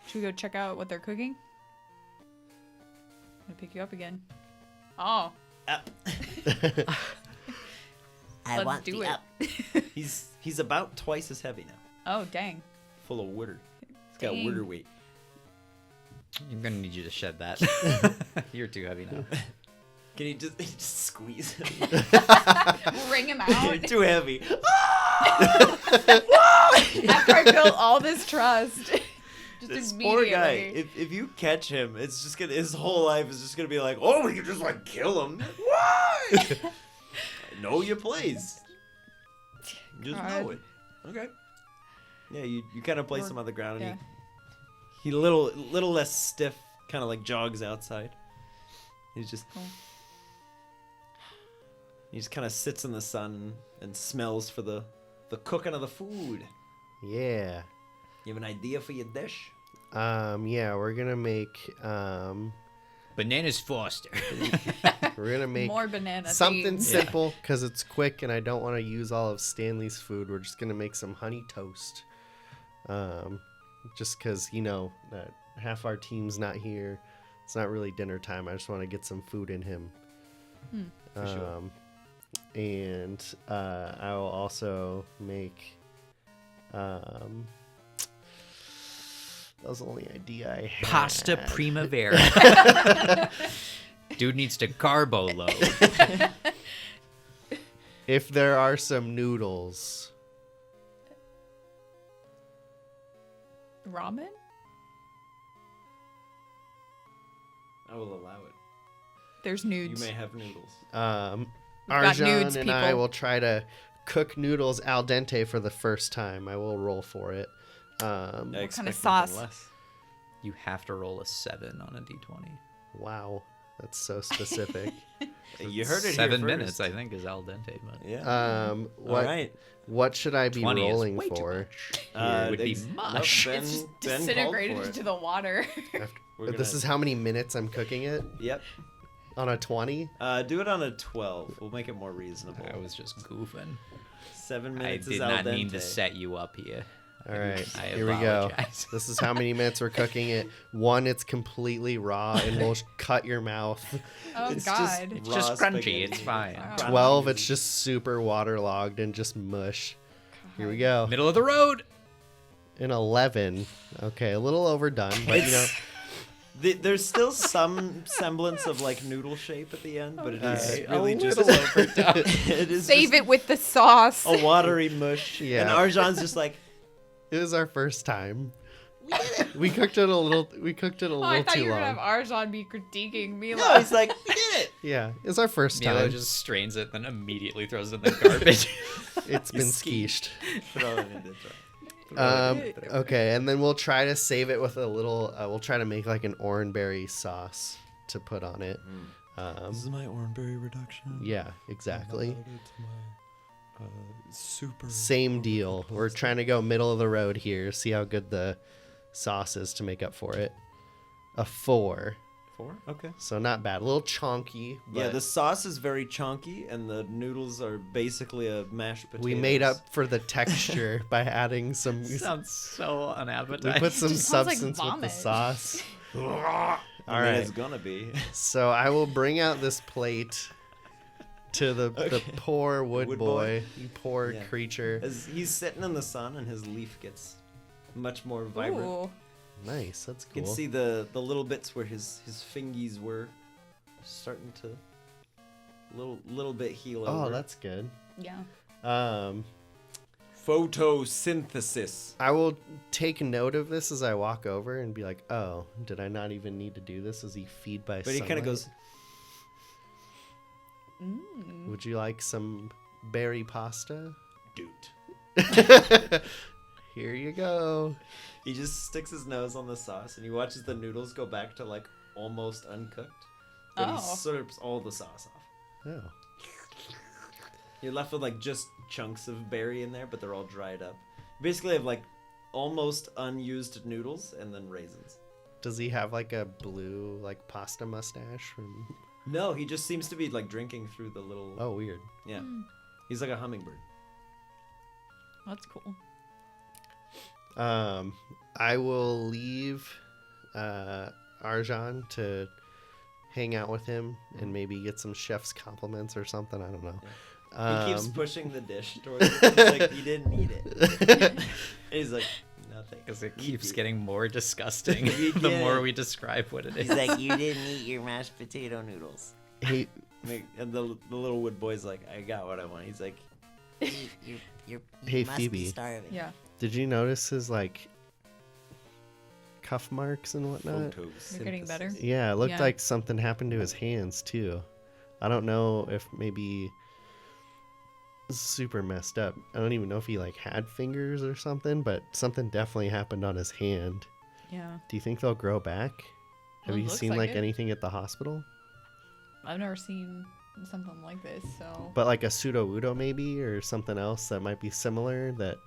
C: Should we go check out what they're cooking? I'm gonna pick you up again. Oh, let's do it.
A: He's about twice as heavy now.
C: Oh, dang.
A: Full of water. He's got
C: Dang.
A: water weight.
B: I'm gonna need you to shed that. You're too heavy now.
A: Can you just squeeze him?
C: Wring him
A: You're
C: out.
A: too heavy.
C: After I built all this trust. Just
A: This
C: immediately.
A: poor guy. If you catch him, it's just gonna. His whole life is just gonna be like, oh, we can just like kill him. Why? Know your place. Just know
C: God.
A: it. Okay. Yeah, you kind of place him on the ground, and
C: Yeah.
A: he little less stiff, kind of like jogs outside. He's just.
C: Cool.
A: He just kind of sits in the sun and smells for the cooking of the food.
D: Yeah.
A: You have an idea for your dish?
D: Yeah, we're gonna make
B: Bananas Foster.
C: More banana
D: something
C: themes.
D: simple because it's quick and I don't want to use all of Stanley's food. We're just gonna make some honey toast. Just because that half our team's not here. It's not really dinner time. I just want to get some food in him.
A: For sure.
D: And I will also make. That was the only idea I had.
B: Pasta Primavera. Dude needs to carbo load.
D: If there are some noodles.
C: Ramen?
A: I will allow it.
C: There's
A: You
C: nudes.
A: may have noodles.
C: got
D: Arjan
C: nudes,
D: and I
C: people.
D: will try to cook noodles al dente for the first time. I will roll for it.
A: I
C: kind
A: expect
C: of sauce?
A: nothing less.
B: You have to roll a 7 on a d20.
D: Wow, that's so specific.
A: You heard it
B: 7
A: here
B: minutes,
A: first.
B: I think, is al dente. But
A: Yeah.
D: What
A: All right.
D: what should I be
B: 20 is
D: rolling
B: way too
D: for?
B: much. It would be mush.
A: Ben,
C: It's just
A: Ben called
C: disintegrated
A: for it.
C: into the water.
A: We're
D: This
A: gonna-
D: is how many minutes I'm cooking it
A: Yep.
D: on a 20.
A: Do it on a 12. We'll make it more reasonable.
B: I was just goofing.
A: 7
B: I
A: minutes
B: did
A: is al
B: not
A: dente.
B: mean to set you up here.
D: All right,
B: I
D: here we go.
B: apologize.
D: This is how many minutes we're cooking it. 1, it's completely raw and will cut your mouth.
C: Oh,
A: It's
C: God.
B: It's
A: raw
B: just crunchy.
A: spaghetti.
B: It's fine.
C: Wow.
D: 12, it's just super waterlogged and just mush. Here we go.
B: Middle of the road.
D: An 11. Okay, a little overdone, but
A: There's still some semblance of like noodle shape at the end, but it is
D: Okay,
A: really
B: a
A: just
B: little overdone.
A: it is
C: Save
A: just
C: it with the sauce.
A: a watery mush.
D: Yeah.
A: And Arjan's just like,
D: it was our first time. We cooked it a little. We cooked it a
C: Oh,
D: little
C: I thought
D: too
C: you were
D: long.
C: going to have Arjan be critiquing Mila.
A: no, he's like, we did it.
D: Yeah, it's our first
B: Milo
D: time.
B: just strains it, then immediately throws it in the garbage.
D: It's been
A: skeeshed.
D: skeeshed.
A: Throw it in the jar.
D: Okay, and then we'll try to save it with a little. We'll try to make like an orangeberry sauce to put on it.
A: This is my orangeberry reduction.
D: Yeah, exactly.
A: It's my super.
D: Same deal. We're trying to go middle of the road here. See how good the sauce is to make up for it. A 4.
A: 4? Okay.
D: So not bad. A little chonky. But
A: Yeah, the sauce is very chunky, and the noodles are basically a mashed potato.
D: we made up for the texture by adding some.
B: Sounds so
D: We
B: unappetizing.
D: put some
C: just sounds like
D: substance with the
C: vomit.
D: sauce.
A: All
D: All right.
A: it's gonna be.
D: So I will bring out this plate to the poor wood,
A: Wood
D: boy.
A: boy?
D: You poor
A: Yeah.
D: creature.
A: As he's sitting in the sun, and his leaf gets much more vibrant.
C: Ooh.
D: Nice. That's
A: You
D: cool.
A: can see the little bits where his fingies were starting to little bit heal over.
D: Oh, that's good.
C: Yeah.
A: photosynthesis.
D: I will take note of this as I walk over and be like, "Oh, did I not even need to do this?" As he feed by
A: But he kind
D: sunlight?
A: of goes,
D: Would you like some berry pasta?
A: Dude.
D: Here you go.
A: He just sticks his nose on the sauce and he watches the noodles go back to like almost uncooked. But he
C: Oh.
A: slurps all the sauce off.
D: Oh.
A: You're left with like just chunks of berry in there, but they're all dried up. You basically have like almost unused noodles and then raisins.
D: Does he have like a blue like pasta mustache from?
A: No, he just seems to be like drinking through the little.
D: Oh, weird.
A: Yeah. He's like a hummingbird.
C: That's cool.
D: I will leave Arjan to hang out with him and maybe get some chef's compliments or something. I don't know.
A: He keeps pushing the dish towards him. He's like, you didn't eat it. And he's like, nothing.
B: Because it
A: You
B: keeps
A: did.
B: getting more disgusting
A: You
B: the
A: did.
B: more we describe what it is.
E: He's like, you didn't eat your mashed potato noodles.
D: Hey,
A: And the little wood boy's like, I got what I want. He's like,
E: You
D: Hey,
E: must
D: Phoebe.
E: be starving.
C: Yeah.
D: did you notice his like cuff marks and whatnot?
C: You're getting better?
D: Yeah, it looked
C: Yeah.
D: like something happened to his hands too. I don't know if maybe super messed up. I don't even know if he like had fingers or something, but something definitely happened on his hand.
C: Yeah.
D: Do you think they'll grow back? Have
C: Well, it
D: you
C: looks
D: seen
C: like
D: like
C: it.
D: anything at the hospital?
C: I've never seen something like this, so.
D: But like a pseudo-udo maybe or something else that might be similar that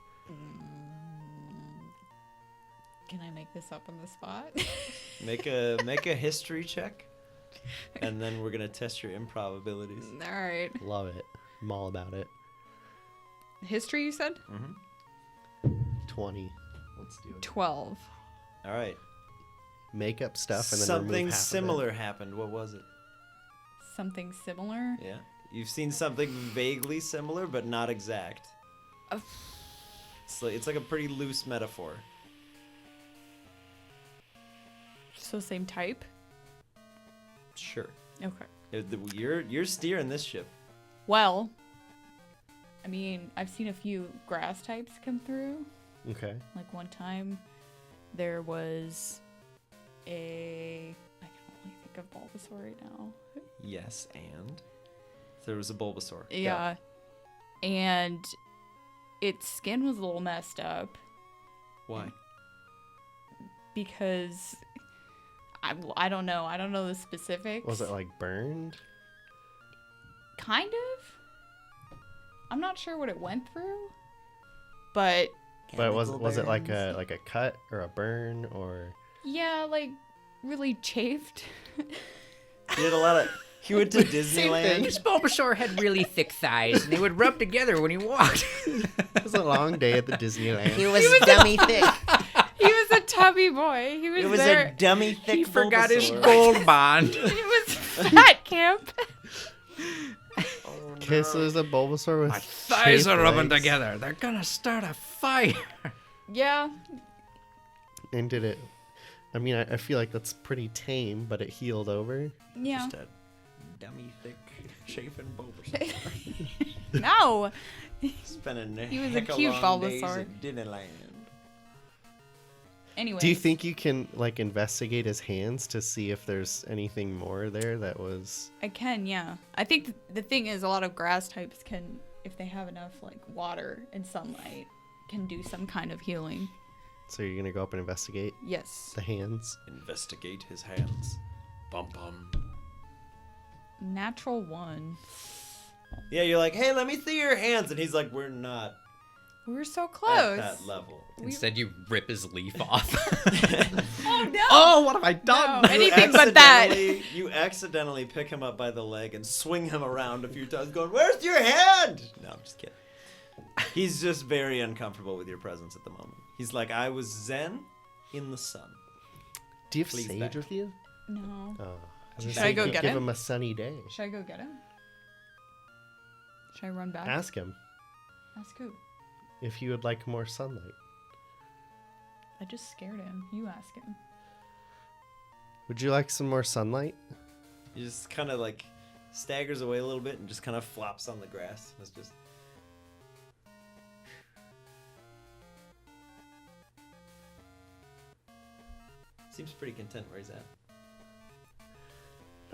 C: Can I make this up on the spot?
A: make a history check, and then we're gonna test your improv abilities.
C: All right.
D: love it. I'm all about it.
C: History, you said?
D: 20. Let's do it.
C: 12.
A: All right.
D: Make up stuff and then
A: Something
D: remove half of it.
A: similar happened. What was it?
C: Something similar?
A: Yeah. You've seen something vaguely similar, but not exact.
C: Uh,
A: It's like a pretty loose metaphor.
C: So same type?
A: Sure.
C: Okay.
A: You're steering this ship.
C: Well, I mean, I've seen a few grass types come through.
D: Okay.
C: Like one time, there was I can only think of Bulbasaur right now.
A: Yes, and there was a Bulbasaur. Go.
C: Yeah. And its skin was a little messed up
A: Why?
C: because I don't know. I don't know the specifics.
D: Was it like burned?
C: Kind of. I'm not sure what it went through, but
D: But was
E: Chemical
D: it like
E: burns.
D: a cut or a burn or
C: yeah, like really chafed.
A: He did a lot of. He went to Disneyland.
B: This Bulbasaur had really thick thighs, and they would rub together when he walked.
D: it was a long day at the Disneyland.
E: He was dummy thick.
C: He was a tubby boy. He was,
E: It was
C: there.
E: a dummy thick.
B: He forgot his
E: Bulbasaur.
B: gold bond.
C: It was fat camp.
D: Kisses a Bulbasaur with
B: My thighs
D: shaped
B: are rubbing
D: legs.
B: together. They're gonna start a fire.
C: Yeah.
D: And did it? I mean, I feel like that's pretty tame, but it healed over.
C: Yeah.
A: Just a dummy thick chafing Bulbasaur.
C: No.
A: Spending a
C: He was a
A: heck of
C: cute
A: long days
C: Bulbasaur.
A: at Disneyland.
C: Anyway.
D: Do you think you can like investigate his hands to see if there's anything more there that was?
C: I can, yeah. I think the thing is a lot of grass types can, if they have enough like water and sunlight, can do some kind of healing.
D: So you're gonna go up and investigate
C: Yes.
D: the hands.
A: Investigate his hands. Bum bum.
C: Natural 1.
A: Yeah, you're like, hey, let me see your hands, and he's like, we're not
C: We were so
A: at
C: close.
A: that level.
B: Instead, you rip his leaf off.
C: Oh no.
B: Oh, what have I done?
C: No, anything but that.
A: You accidentally pick him up by the leg and swing him around a few times, going, "Where's your hand?" No, I'm just kidding. He's just very uncomfortable with your presence at the moment. He's like, "I was zen in the sun."
D: Do you have
A: Please
D: Sage
A: back.
D: with you?
C: No.
D: Oh,
C: Should I go get
D: give
C: him?
D: him a sunny day.
C: Should I go get him? Should I run back?
D: Ask him
C: Ask who?
D: if he would like more sunlight.
C: I just scared him. You ask him.
D: Would you like some more sunlight?
A: He just kind of like staggers away a little bit and just kind of flops on the grass. It's just. Seems pretty content where he's at.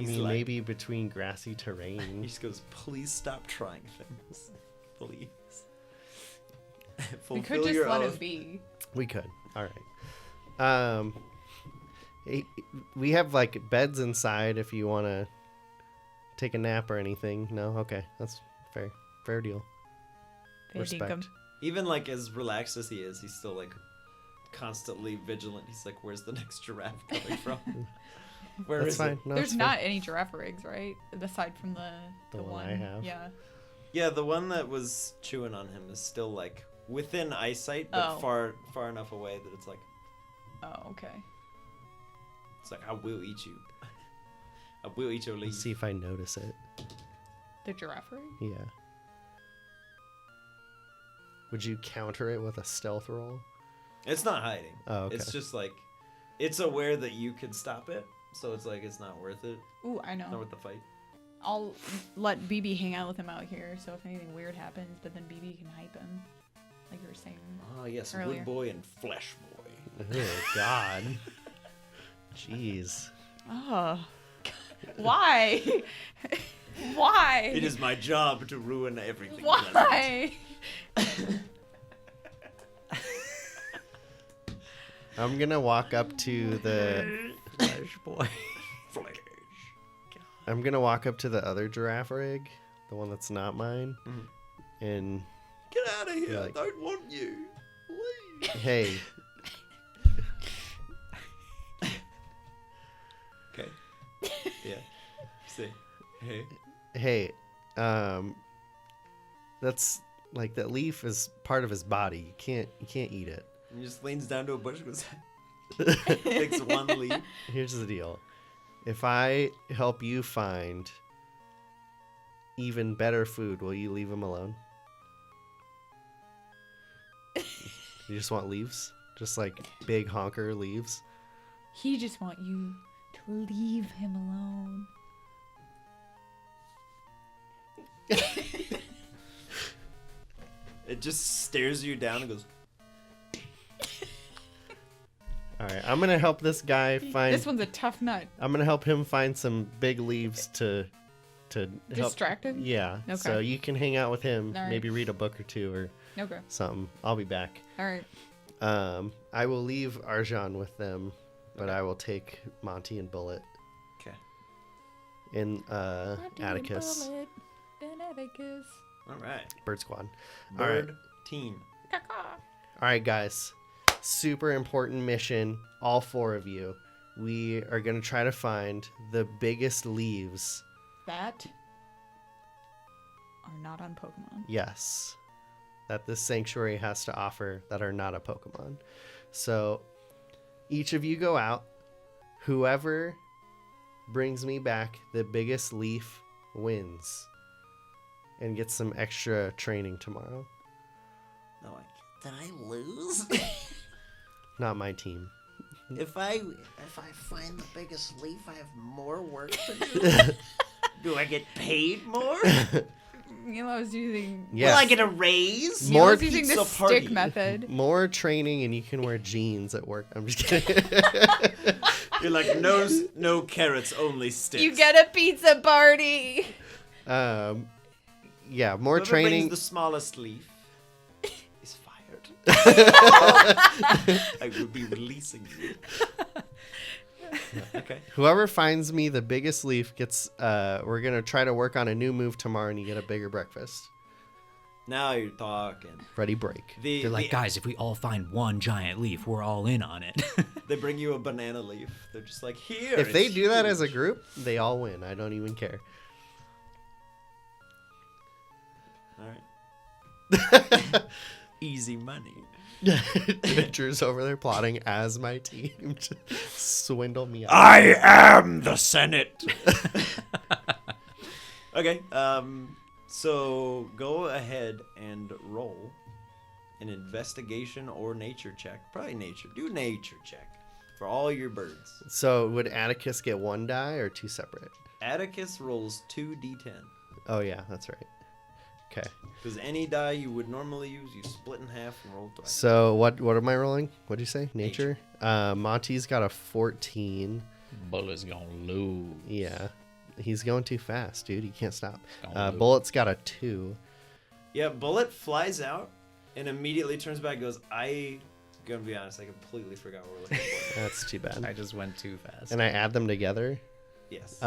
D: I
A: He's
D: mean,
A: like-
D: maybe between grassy
A: He
D: terrain.
A: just goes, please stop trying things. Please.
C: We
A: Fulfill
C: could just
A: your
C: let
A: oath.
C: it be.
D: We could. All right. We have like beds inside if you want to take a nap or anything. No, okay, that's fair. Fair deal.
C: Fair
D: Respect.
C: dinkum.
A: Even like as relaxed as he is, he's still like constantly vigilant. He's like, where's the next giraffe coming from? Where
D: That's
A: is
D: fine.
A: it?
D: No,
C: There's
D: it's
C: not any giraffe rigs, right? Aside from the
D: one I have.
C: Yeah.
A: Yeah, the one that was chewing on him is still like within eyesight, but
C: Oh.
A: far enough away that it's like,
C: Oh, okay.
A: it's like I will eat you. I will eat your
D: Let's
A: leaf.
D: see if I notice it.
C: The giraffe rig?
D: Yeah. Would you counter it with a stealth roll?
A: It's not hiding.
D: Oh, okay.
A: It's just like, it's aware that you can stop it, so it's like it's not worth it.
C: Ooh, I
A: Not
C: know.
A: worth the fight.
C: I'll let BB hang out with him out here, so if anything weird happens, but then BB can hype him, like you were saying.
A: Oh yes,
C: Earlier.
A: wood boy and flesh boy.
D: Oh God. Jeez.
C: Oh, why? Why?
A: It is my job to ruin everything.
C: Why?
D: I'm gonna walk up to the.
B: Flesh boy.
A: Flesh.
D: I'm gonna walk up to the other giraffe rig, the one that's not mine, and
A: Get out of here!
D: Like-
A: I don't want you. Leave.
D: hey,
A: Okay. Yeah. See. Hey.
D: hey, that's like that leaf is part of his body. You can't eat it.
A: He just leans down to a bush and goes. Takes one leaf.
D: Here's the deal. If I help you find even better food, will you leave him alone? You just want leaves? Just like big honker leaves?
C: He just want you to leave him alone.
A: It just stares you down and goes.
D: All right, I'm gonna help this guy find.
C: This one's a tough nut.
D: I'm gonna help him find some big leaves to help.
C: Distract him?
D: Yeah.
C: Okay.
D: So you can hang out with him,
C: All right.
D: maybe read a book or two or
C: Okay.
D: something. I'll be back.
C: All right.
D: I will leave Arjan with them, but I will take Monty and Bullet
A: Okay.
D: and Atticus,
C: Atticus.
A: All right.
D: Bird Squad. All right.
A: Bird team.
D: All right, guys. Super important mission. All four of you. We are gonna try to find the biggest leaves.
C: That are not on Pokemon.
D: Yes. That this sanctuary has to offer that are not a Pokemon. So each of you go out. Whoever brings me back the biggest leaf wins and gets some extra training tomorrow.
A: No,
E: Did I lose?
D: Not my team.
E: if I find the biggest leaf, I have more work to do. Do I get paid more?
C: Milo was using.
D: Yes.
E: Will I get a raise?
D: More
C: Milo's using the
A: pizza party.
C: stick method.
D: More training and you can wear jeans at work. I'm just kidding.
A: You're like no carrots, only sticks.
C: You get a pizza party.
D: Yeah, more
A: Whoever
D: training.
A: brings the smallest leaf is fired. I will be releasing you. Okay.
D: Whoever finds me the biggest leaf gets. We're gonna try to work on a new move tomorrow, and you get a bigger breakfast.
A: Now you're talking.
D: Ready, break.
A: The,
B: They're like,
A: the-
B: guys, if we all find one giant leaf, we're all in on it.
A: They bring you a banana leaf. They're just like, here.
D: If they
A: it's
D: do that as a
A: huge."
D: group, they all win. I don't even care.
A: All right. Easy money.
D: Drew's over there plotting as my team to swindle me out.
A: I am the Senate. Okay. So go ahead and roll an investigation or nature check. Probably nature. Do nature check for all your birds.
D: So would Atticus get one die or two separate?
A: Atticus rolls 2d10.
D: Oh yeah, that's right. Okay.
A: Because any die you would normally use, you split in half and roll twice.
D: So what am I rolling? What did you say? Nature? Monty's got a 14.
B: Bullet's gonna lose.
D: Yeah. He's going too fast, dude. He can't stop.
B: Oh.
D: Bullet's got a 2.
A: Yeah, Bullet flies out and immediately turns back and goes, gonna be honest, I completely forgot what we're looking for.
D: That's too bad.
B: I just went too fast.
D: And I add them together.
A: Yes.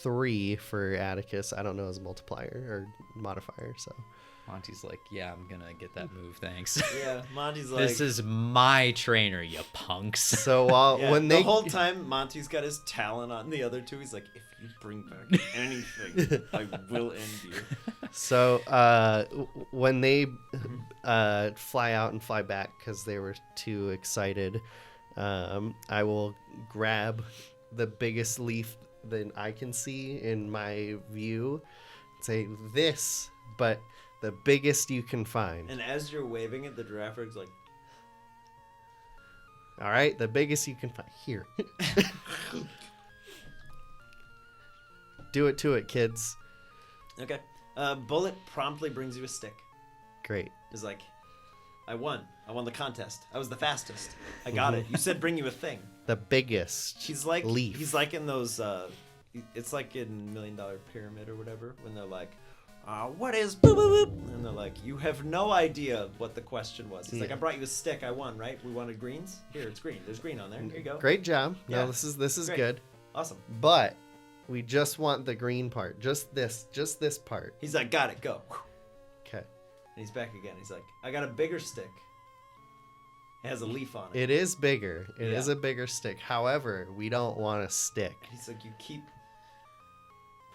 D: 3 for Atticus. I don't know his multiplier or modifier, so.
B: Monty's like, yeah, I'm gonna get that move, thanks.
A: Yeah, Monty's like...
B: This is my trainer, you punks.
D: So while
A: Yeah,
D: when
A: the
D: they
A: whole time, Monty's got his talon on the other two. He's like, if you bring back anything, I will end you.
D: So when they fly out and fly back because they were too excited, I will grab the biggest leaf that I can see in my view, say this, but the biggest you can find.
A: And as you're waving it, the giraffe is like,
D: All right, the biggest you can find here. Do it to it, kids.
A: okay. Bullet promptly brings you a stick.
D: Great.
A: Is like, I won the contest. I was the fastest. I got it. You said bring you a thing.
D: The biggest
A: He's like
D: leaf.
A: He's like in those. It's like in $1 Million Pyramid or whatever when they're like, what is boop, boop, boop? And they're like, you have no idea what the question was. He's like, I brought you a stick. I won, right? We wanted greens. Here, it's green. There's green on there. Here you go.
D: Great job.
A: Yeah.
D: No, this is
A: Great.
D: good.
A: Awesome.
D: But we just want the green part. Just this part.
A: He's like, got it. Go.
D: Okay.
A: And he's back again. He's like, I got a bigger stick. It has a leaf on it.
D: It is bigger. It is
A: Yeah.
D: a bigger stick. However, we don't want a stick.
A: He's like, you keep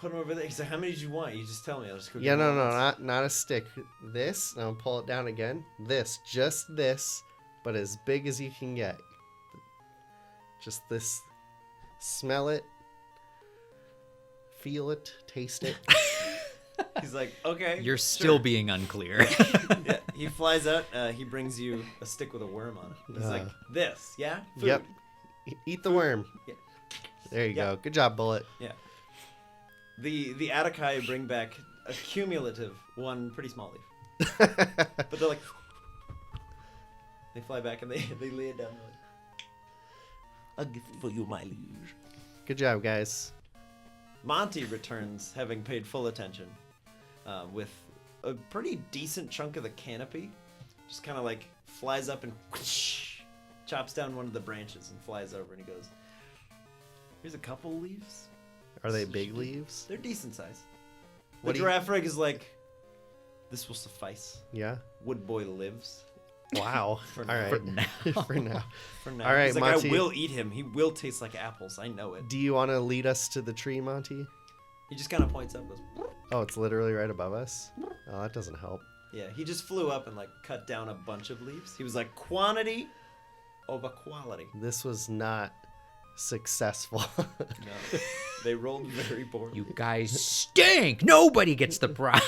A: put him over there. He's like, how many did you want? You just tell me. I'll just cook
D: Yeah,
A: you
D: no,
A: more
D: no,
A: ones."
D: not a stick. This, and I'll pull it down again. This, just this, but as big as you can get. Just this. Smell it. Feel it. Taste it.
A: He's like, okay.
B: You're
A: sure."
B: still being unclear.
A: Yeah, he flies out. He brings you a stick with a worm on it. He's like, this, yeah? Food.
D: Yep. Eat the worm.
A: Yeah.
D: There you
A: Yeah.
D: go. Good job, Bullet.
A: Yeah. The Atakai bring back a cumulative one pretty small leaf. But they're like, they fly back and they lay it down. They're like,
E: A gift for you, my liege.
D: Good job, guys.
A: Monty returns, having paid full attention, with a pretty decent chunk of the canopy. Just kind of like flies up and whoosh, chops down one of the branches and flies over. And he goes, "Here's a couple leaves.
D: Are they big leaves?
A: They're decent size."
D: What
A: The
D: do you-
A: giraffe rig is like, "This will suffice.
D: Yeah.
A: Wood boy lives
D: Wow.
A: For
D: All
A: now.
D: right.
B: For now.
D: For now.
A: for now."
D: All right,
A: He's like,
D: Monty.
A: "I will eat him. He will taste like apples. I know it."
D: Do you want to lead us to the tree, Monty?
A: He just kind of points up, and goes,
D: Oh, it's literally right above us. Oh, that doesn't help.
A: "Yeah." He just flew up and like cut down a bunch of leaves. He was like, "Quantity over quality."
D: This was not successful.
A: No, they rolled very poorly.
B: You guys stink. Nobody gets the prize.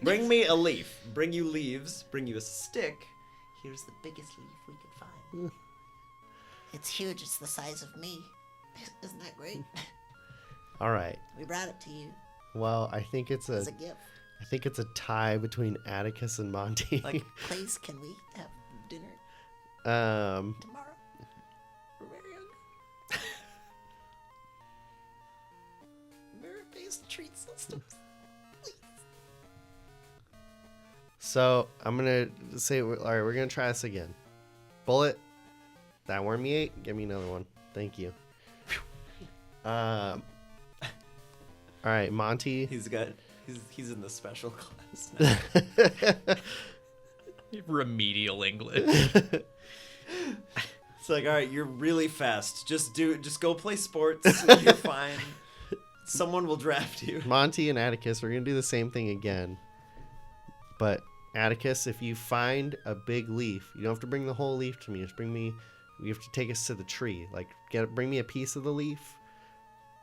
A: Bring me a leaf. Bring you leaves. Bring you a stick.
E: Here's the biggest leaf we could find. It's huge. It's the size of me. Isn't that great?
D: All right.
E: We brought it to you
D: Well, I think it's
E: as a gift.
D: a tie between Atticus and Monty.
A: Like,
E: Please, can we have dinner
D: um,
E: tomorrow? We're very hungry. Merit-based treat systems. Please.
D: so I'm gonna say, all right, we're gonna try this again. Bullet, that worm you ate, give me another one. Thank you. All right, Monty.
A: he's in the special class now.
B: Remedial English.
A: It's like, all right, you're really fast. Just go play sports. You're fine. Someone will draft you.
D: Monty and Atticus, we're gonna do the same thing again. But Atticus, if you find a big leaf, you don't have to bring the whole leaf to me. Just bring me. You have to take us to the tree. Like, bring me a piece of the leaf,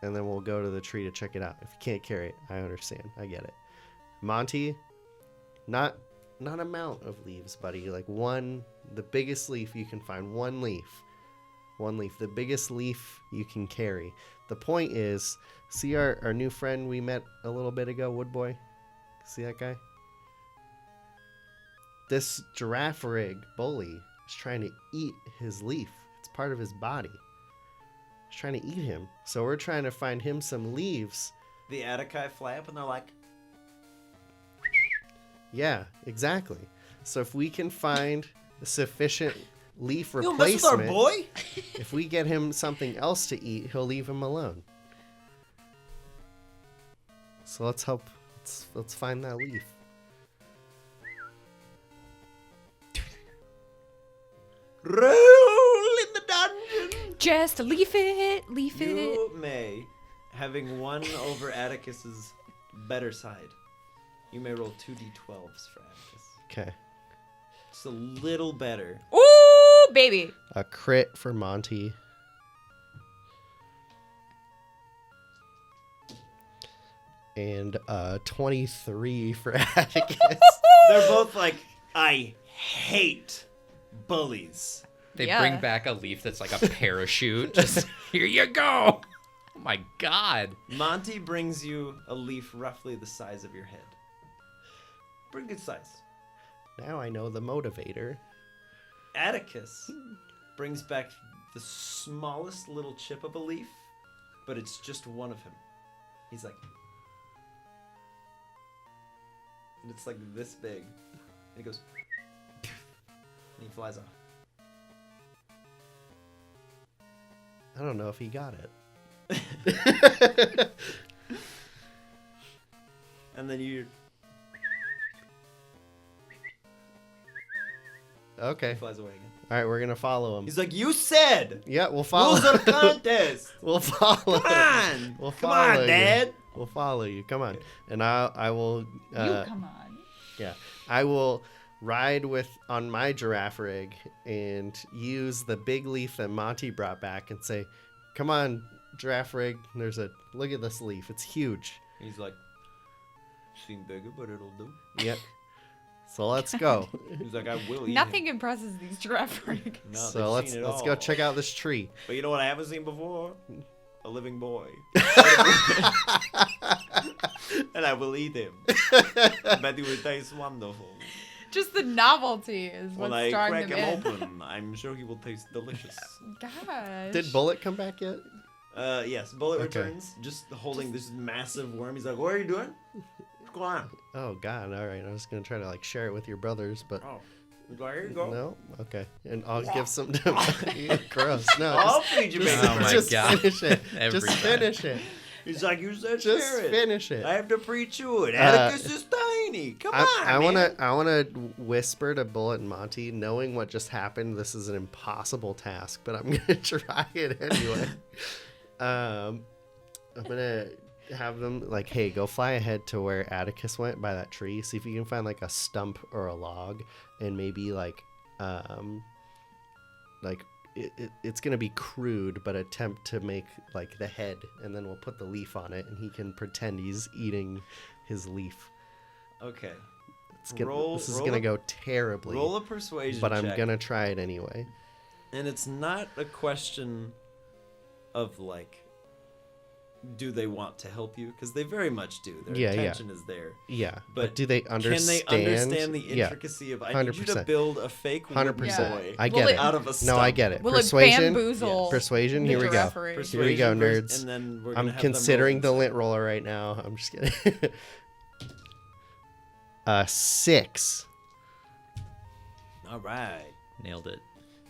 D: and then we'll go to the tree to check it out. If you can't carry it, I understand. I get it. Monty, not amount of leaves, buddy. Like the biggest leaf you can find. One leaf, the biggest leaf you can carry. The point is, see our new friend we met a little bit ago, Woodboy? See that guy? This giraffe rig bully is trying to eat his leaf. It's part of his body. He's trying to eat him. So we're trying to find him some leaves
A: the Attici fly up and they're like,
D: Yeah, exactly. So if we can find a sufficient leaf
A: "You mess with our
D: replacement,
A: boy?"
D: if we get him something else to eat, he'll leave him alone. So let's hope. Let's find that leaf.
A: Roll in the dungeon.
C: Just leaf it.
A: You may, having won over Atticus's better side, you may roll 2d12s for Atticus.
D: Okay.
A: Just a little better.
C: Ooh, baby.
D: A crit for Monty. And 23 for Atticus.
A: They're both like, I hate bullies.
B: They
C: Yeah.
B: bring back a leaf that's like a parachute. Just here you go. Oh my god.
A: Monty brings you a leaf roughly the size of your head. Pretty good size.
D: Now I know the motivator.
A: Atticus brings back the smallest little chip of a leaf, but it's just one of him. He's like, and it's like this big. And he goes, and he flies off.
D: I don't know if he got it.
A: And then you
D: Okay.
A: flies away again.
D: All right, we're gonna follow him.
A: He's like, you said
D: Yeah, we'll follow.
A: rules of the contest.
D: We'll follow.
A: Come on,
D: We'll
A: come
D: follow
A: on,
D: you.
A: Dad.
D: We'll follow you. Come on, and I will.
C: You come on.
D: Yeah, I will ride on my giraffe rig and use the big leaf that Monty brought back and say, "Come on, giraffe rig. Look at this leaf. It's huge."
A: He's like, seem bigger, but it'll do.
D: Yep. So let's go.
A: He's like, I will eat
C: Nothing
A: him.
C: impresses these giraffe rigs.
A: No,
D: So
A: they've
D: let's
A: seen it
D: go
A: all.
D: check out this tree.
A: But you know what I haven't seen before? A living boy. And I will eat him. But it will taste wonderful.
C: Just the novelty is
A: When
C: what's
A: I
C: drawing
A: crack
C: them
A: him
C: in.
A: open, I'm sure he will taste delicious.
C: Gosh.
D: Did Bullet come back yet?
A: Yes, Bullet
D: Okay.
A: returns, just holding this massive worm. He's like, what are you doing? What's going on?
D: Oh God! All right, I was gonna try to like share it with your brothers, but
A: Oh. He's like, here you go.
D: no. Okay, and I'll give some to. Gross. No.
A: I'll
D: Just,
A: feed you,
D: just,
A: baby.
B: Oh my
D: just
B: God.
D: finish it.
B: Every
D: Just
B: time.
D: finish it.
A: He's like, you said
D: Just
A: share it.
D: finish it.
A: I have to pre-chew it. Atticus is tiny. Come on,
D: I wanna whisper to Bullet and Monty, knowing what just happened. This is an impossible task, but I'm gonna try it anyway. I'm gonna have them like, hey, go fly ahead to where Atticus went by that tree. See if you can find like a stump or a log, and maybe it's gonna be crude, but attempt to make like the head, and then we'll put the leaf on it, and he can pretend he's eating his leaf.
A: Okay.
D: This is
A: Roll
D: gonna
A: a-
D: go terribly,
A: Roll a persuasion
D: but I'm
A: check.
D: gonna try it anyway.
A: And it's not a question of like, do they want to help you? Because they very much do. Their
D: Yeah, yeah.
A: intention is there.
D: Yeah,
A: But
D: but do they understand?
A: Can they understand the
D: Yeah,
A: intricacy of, I need you to
D: 100%.
A: build a fake wooden
D: 100%.
A: boy
D: I
C: Will
D: get
C: it-
D: it.
A: out of a stump.
D: No, I get it.
C: Will
D: Persuasion.
C: it bamboozle?
D: Persuasion.
C: the
D: Here we go.
C: giraffe rig?
D: Here we go,
A: Persuasion
D: nerds.
A: And then we're gonna
D: I'm
A: have them
D: considering
A: roll
D: the
A: inside.
D: lint roller right now. I'm just kidding. 6.
A: All right.
B: Nailed it.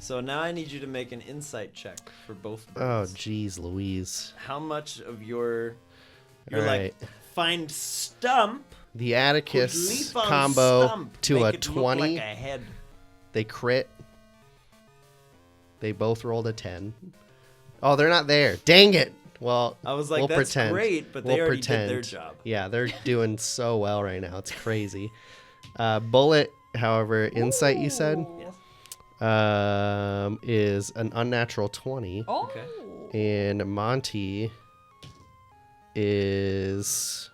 A: So now I need you to make an insight check for both
D: Oh,
A: birds.
D: geez, Louise.
A: How much of you're
D: All
A: like,
D: right.
A: find stump,
D: The
A: put
D: Atticus
A: leaf on
D: combo
A: stump,
D: to
A: make
D: a
A: it look
D: 20.
A: like a head.
D: They crit. They both rolled a 10. Oh, they're not there. Dang it. Well,
A: I was like,
D: we'll
A: that's
D: pretend.
A: great, but they
D: We'll
A: already
D: pretend.
A: did their job.
D: Yeah, they're doing so well right now. It's crazy. Bullet, however, insight you said,
A: Yes.
D: is an unnatural 20.
C: Oh.
A: Okay.
D: And Monty is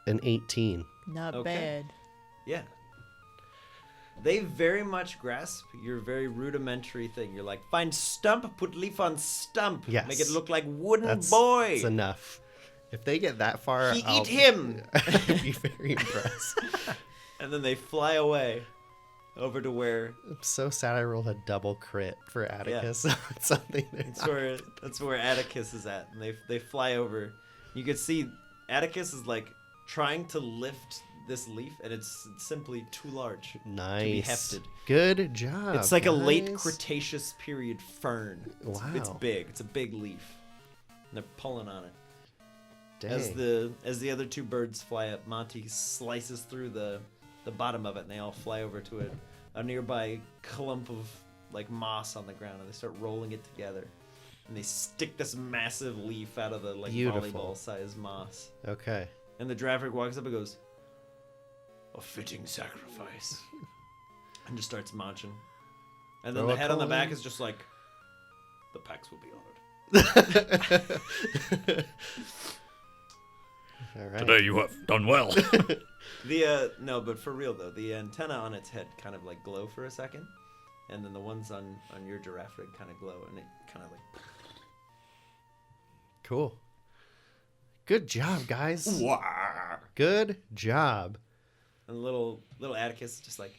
D: an 18.
C: Not
A: Okay.
C: bad.
A: Yeah. They very much grasp your very rudimentary thing. You're like, find stump, put leaf on stump.
D: Yes.
A: Make it look like wooden
D: That's
A: boy.
D: enough. If they get that far,
A: He
D: I'll
A: eat him.
D: I'd be very impressed.
A: And then they fly away over to where
D: I'm so sad I rolled a double crit for Atticus. It's something
A: that's where Atticus is at. And they fly over. You can see Atticus is like trying to lift this leaf, and it's simply too large
D: Nice.
A: to be hefted.
D: Good job.
A: It's like a late
D: guys.
A: Cretaceous period fern. It's
D: Wow.
A: big. It's a big leaf. And they're pulling on it.
D: Dang.
A: As the other two birds fly up, Monty slices through the bottom of it, and they all fly over to a nearby clump of like moss on the ground, and they start rolling it together. And they stick this massive leaf out of the like
D: Beautiful.
A: volleyball-sized moss.
D: Okay.
A: And the Dravrik walks up and goes, "A fitting sacrifice," and just starts munching. And then
D: Throw
A: the
D: a
A: head on the back
D: coin.
A: is just like, "The packs will be honored."
D: All right.
F: Today you have done well.
A: No, but for real though, the antenna on its head kind of like glow for a second, and then the ones on your giraffe rig kind of glow, and it kind of like.
D: Cool. Good job, guys.
A: Wah!
D: Good job.
A: And little Atticus is just like.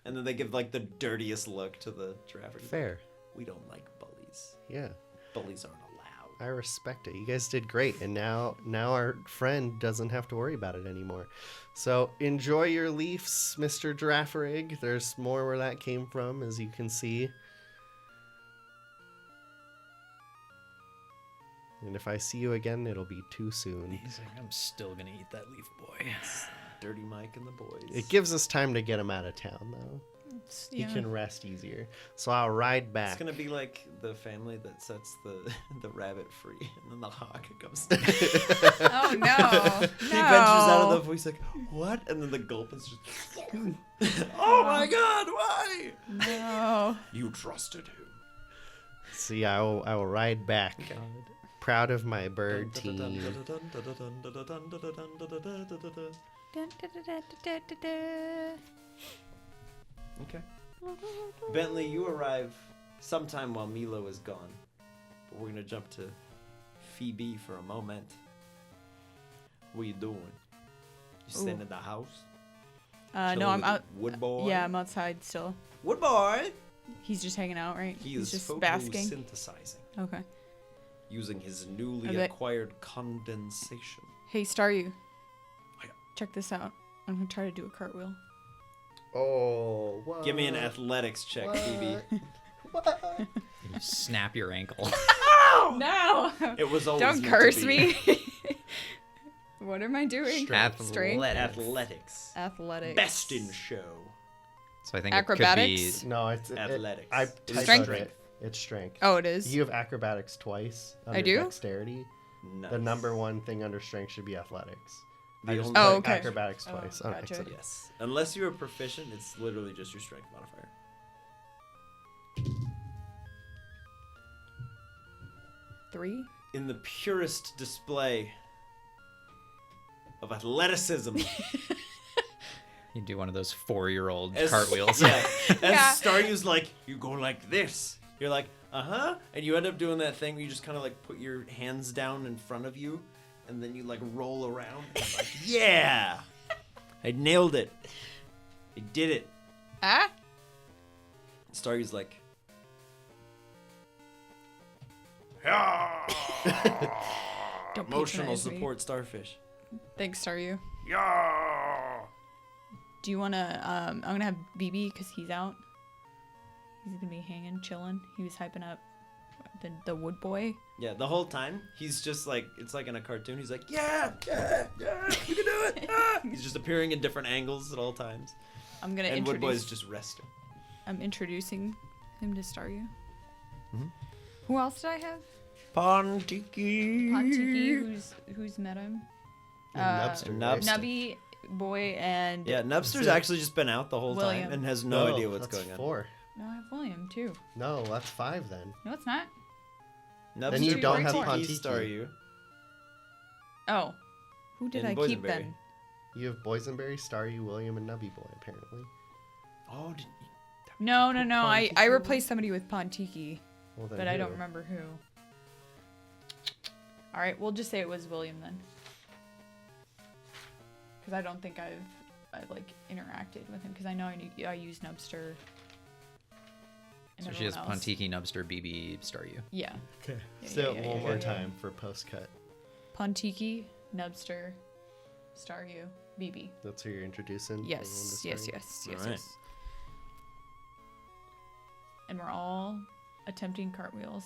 A: And then they give like the dirtiest look to the giraffe rig.
D: Fair.
A: We don't like bullies.
D: Yeah.
A: Bullies aren't allowed.
D: I respect it. You guys did great, and now our friend doesn't have to worry about it anymore. So enjoy your leaves, Mr. Giraffe Rig. There's more where that came from, as you can see. And if I see you again, it'll be too soon.
F: He's like, I'm still gonna eat that leaf, boy.
A: Dirty Mike and the boys.
D: It gives us time to get him out of town, though. He
C: Yeah.
D: can rest easier. So I'll ride back.
A: It's gonna be like the family that sets the rabbit free, and then the hawk comes.
C: Oh no!
A: He ventures out of the voice like, "What?" And then the gulp is just. Oh my God! Why?
C: No.
A: You trusted him.
D: See, I will ride back. Proud of my bird team.
A: Okay. Bentley, you arrive sometime while Milo is gone. But we're gonna jump to Phoebe for a moment. What are you doing? You staying
C: Ooh.
A: in the house?
C: No,
A: Chilling
C: I'm
A: with
C: out.
A: Wood boy.
C: Yeah, I'm outside still.
A: Wood boy.
C: He's just hanging out, right?
A: He
C: He's
A: is
C: just basking.
A: photosynthesizing
C: Okay.
A: using his newly
C: I bet-
A: acquired condensation.
C: Hey, Staryu.
A: Hiya.
C: Check this out. I'm gonna try to do a cartwheel.
D: Oh, what?
A: Give me an athletics check, Phoebe.
B: You snap your ankle.
C: No!
A: It was always
C: Don't
A: meant to
C: curse
A: be.
C: me. What am I doing?
B: Athletics.
C: Strength?
A: Athletics.
C: Athletics.
A: Best in show.
B: So I think
C: Acrobatics?
D: No, it's
A: Athletics.
D: I
A: It's
D: typed
C: strength?
D: it. It's strength.
C: Oh, it is?
D: You have acrobatics twice. Under
C: I do?
D: Dexterity.
A: Nice.
D: The number one thing under strength should be athletics.
A: The
D: I just
A: only-
C: Oh,
D: put
C: okay.
D: acrobatics
C: Oh,
D: twice.
C: gotcha.
D: excellent.
A: Yes. Unless you're proficient, it's literally just your strength modifier.
C: 3?
A: In the purest display of athleticism.
B: You do one of those 4-year-old
A: As-
B: cartwheels.
A: Yeah. As
C: Yeah.
A: Staryu's like, you go like this. You're like, uh-huh. And you end up doing that thing where you just kind of like put your hands down in front of you, and then you like roll around. And you're like, yeah! I nailed it. I did it.
C: Ah?
A: Staryu's like,
C: Don't
A: emotional
C: patronize me.
A: support starfish.
C: Thanks, Staryu.
A: Yeah.
C: Do you wanna, I'm gonna have BB because he's out. He's gonna be hanging, chilling. He was hyping up the wood boy.
A: Yeah, the whole time he's just like, it's like in a cartoon. He's like, yeah, yeah, yeah, you can do it. Ah! He's just appearing in different angles at all times.
C: I'm gonna
A: And Wood
C: introduce.
A: Boy's just resting.
C: I'm introducing him to Staryu.
A: Mhm.
C: Who else did I have?
A: Pontiki.
C: Pontiki, who's met him.
D: Nubster, right?
A: Nubster.
C: Nubby, Boy, and
A: Yeah, Nubster's
D: it.
A: actually just been out the whole
C: William.
A: time and has no
D: Oh,
A: idea what's
D: that's
A: going on.
D: 4.
C: No, I have William too.
D: No, that's 5 then.
C: No, it's not.
A: Nubster,
D: Then you
C: don't have
A: Pontiki,
D: Pontiki.
A: Staryu.
C: Oh, who did
A: And
C: I keep
A: Boysenberry.
C: then?
D: You have Boysenberry, Staryu, William, and Nubby Boy, apparently.
A: Oh,
C: No. I
D: Pontiki?
C: replaced somebody with Pontiki,
D: Well, then
C: but I
D: who?
C: don't remember who. All right, we'll just say it was William then, because I don't think I've like interacted with him because I know I use Nubster.
B: So She has
C: everyone else.
B: Pontiki, Nubster, BB, Staryu.
C: Yeah.
D: Okay.
C: Yeah,
D: Say it
C: yeah,
D: one
C: yeah,
D: more
C: yeah.
D: time for post cut.
C: Pontiki, Nubster, Staryu, BB.
D: That's who you're introducing. everyone
C: Yes,
D: to
C: yes,
D: Staryu?
C: yes, yes,
A: Alright.
C: yes. And we're all attempting cartwheels.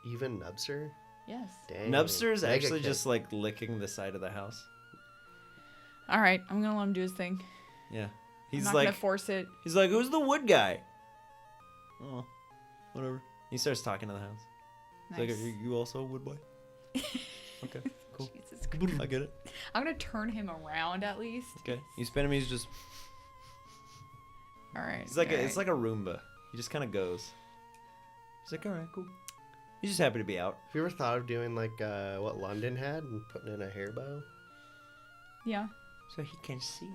D: Even Nubster?
C: Yes.
D: Dang.
A: Nubster's
D: Mega
A: actually
D: kick.
A: just like licking the side of the house.
C: All right, I'm gonna let him do his thing.
A: Yeah.
C: I'm
A: He's
C: not
A: like,
C: gonna force it.
A: he's like, who's the wood guy? Oh, whatever. He starts talking to the house. He's
C: Nice.
A: like, are you also a wood boy? Okay, cool.
C: Jesus Christ.
A: I get it.
C: I'm gonna turn him around at least.
A: Okay. You spin him, he's just,
C: All right.
A: he's like,
C: all
A: it's
C: right.
A: like a Roomba. He just kind of goes. He's like, all right, cool. He's just happy to be out.
D: Have you ever thought of doing like what London had and putting in a hair bow?
C: Yeah.
A: So he can see.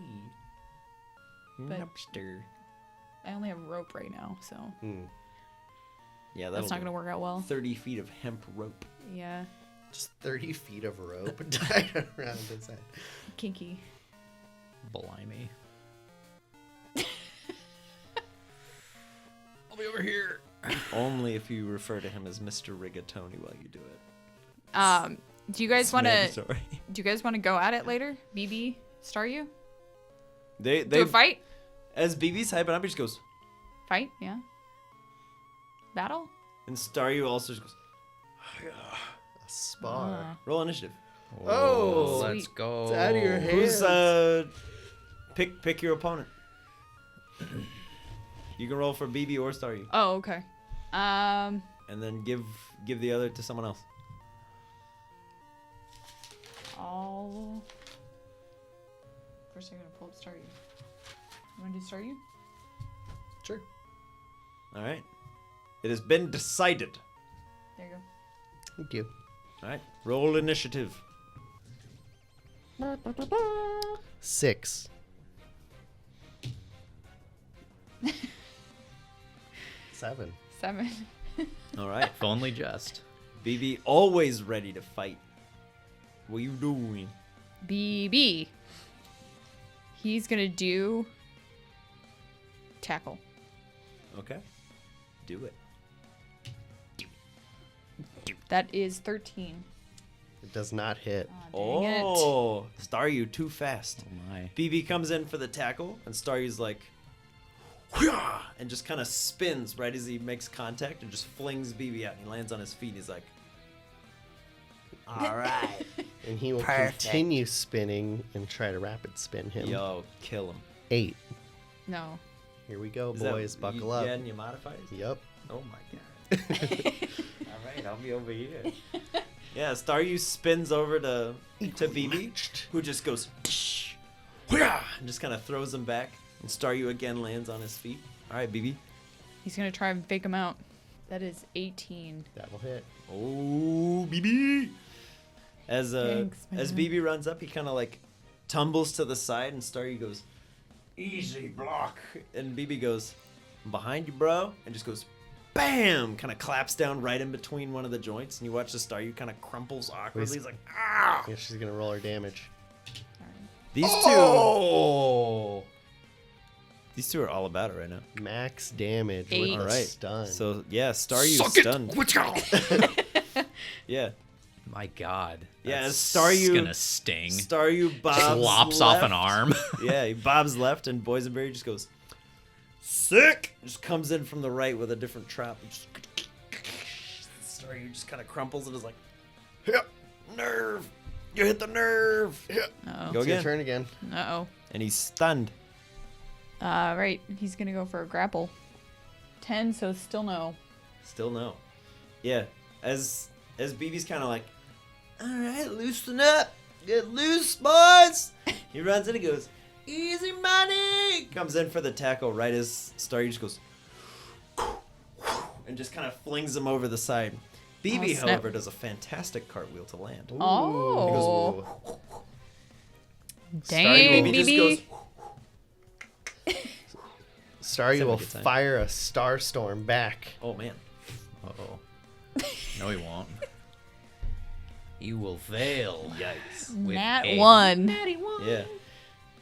C: But-
A: Nubster.
C: I only have rope right now, so
A: Yeah,
C: that's not
A: do.
C: gonna work out well.
A: 30 feet of hemp rope.
C: Yeah.
D: Just 30 feet of rope tied around his head.
C: Kinky.
F: Blimey. I'll be over here.
A: Only if you refer to him as Mr. Rigatoni while you do it.
C: Do you guys
A: It's
C: want to?
A: mandatory.
C: Do you guys want to go at it later? BB, Staryu,
A: They
C: do a fight.
A: as BB's hyping up, he just goes,
C: Fight. Yeah. Battle.
A: and Staryu also just goes,
D: A spar.
A: roll initiative.
D: Oh,
B: Let's
C: Sweet.
B: go.
D: It's out of your
A: Who's
D: hands.
A: pick your opponent. You can roll for BB or Staryu,
C: Oh, okay.
A: and then give the other to someone else.
C: I'll. First, I'm gonna pull up Staryu. You wanna do Staryu?
D: Sure.
A: All right. It has been decided.
C: There you go.
D: Thank you.
A: All right. Roll initiative.
D: 6. 7.
C: 7.
A: All right.
B: If only just.
A: BB always ready to fight. What you doing?
C: BB. He's gonna do. Tackle.
A: Okay. Do it.
C: That is 13.
D: It does not hit.
C: Aw, dang it.
A: Oh, Staryu too fast.
B: Oh my.
A: BB comes in for the tackle, and Staryu's like, "Hoo-yah!" and just kind of spins right as he makes contact and just flings BB out. And he lands on his feet. He's like, all right.
D: And he will
A: Perfect.
D: continue spinning and try to rapid spin him.
A: Yo, kill him.
D: 8.
C: No.
D: Here we go,
A: Is that-
D: boys. Buckle
A: you
D: up.
A: adding your modifiers?
D: Yep.
A: Oh my god. All right, I'll be over here. Yeah, Staryu spins over to BB, who just goes, "Hoo-yah!" and just kind of throws him back. And Staryu again lands on his feet. All right, BB.
C: He's gonna try and fake him out. That is 18.
D: That will hit.
A: Oh, BB. As
C: Thanks,
A: as
C: man.
A: BB runs up, he kind of like tumbles to the side, and Staryu goes, "Easy block." And BB goes, "I'm behind you, bro," and just goes, bam! Kind of claps down right in between one of the joints, and you watch the Staryu kind of crumples awkwardly. He's like, "Ah!"
D: Yeah, she's going to roll her damage.
A: These
D: Oh!
A: these two are all about it right now.
D: Max damage
C: 8.
D: with
A: All
D: the
A: right.
D: stun.
A: So yeah, Staryu
F: Suck
A: stunned.
F: it!
A: Yeah,
B: My God.
A: Yeah,
B: That's
A: Staryu-
B: gonna sting.
A: Staryu bobs
B: Just lops off an
A: left.
B: arm.
A: Yeah, he bobs left, and Boysenberry just goes, sick! Just comes in from the right with a different trap. And just, Staryu just kind of crumples and is like, "Hit nerve! You hit the nerve!"
C: Uh
A: Go
D: It's your
A: again.
D: turn again.
C: oh.
A: And he's stunned.
C: Right. He's gonna go for a grapple. 10, so still no.
A: Still no. Yeah, as BB's kind of like, all right, loosen up. Get loose, boys. He runs in and goes, easy money. Comes in for the tackle right as Staryu just goes, and just kind of flings him over the side. BB,
C: Oh, snap.
A: however, does a fantastic cartwheel to land.
C: Oh.
A: Staryu
C: Dang,
A: BB just
C: BB.
A: goes,
D: Staryu
A: Have a
D: will
A: good time.
D: fire a starstorm back.
A: oh man.
B: Uh-oh. No, he won't. You will fail.
A: Yikes.
B: With
C: Nat
B: a-
C: 1.
A: Yeah.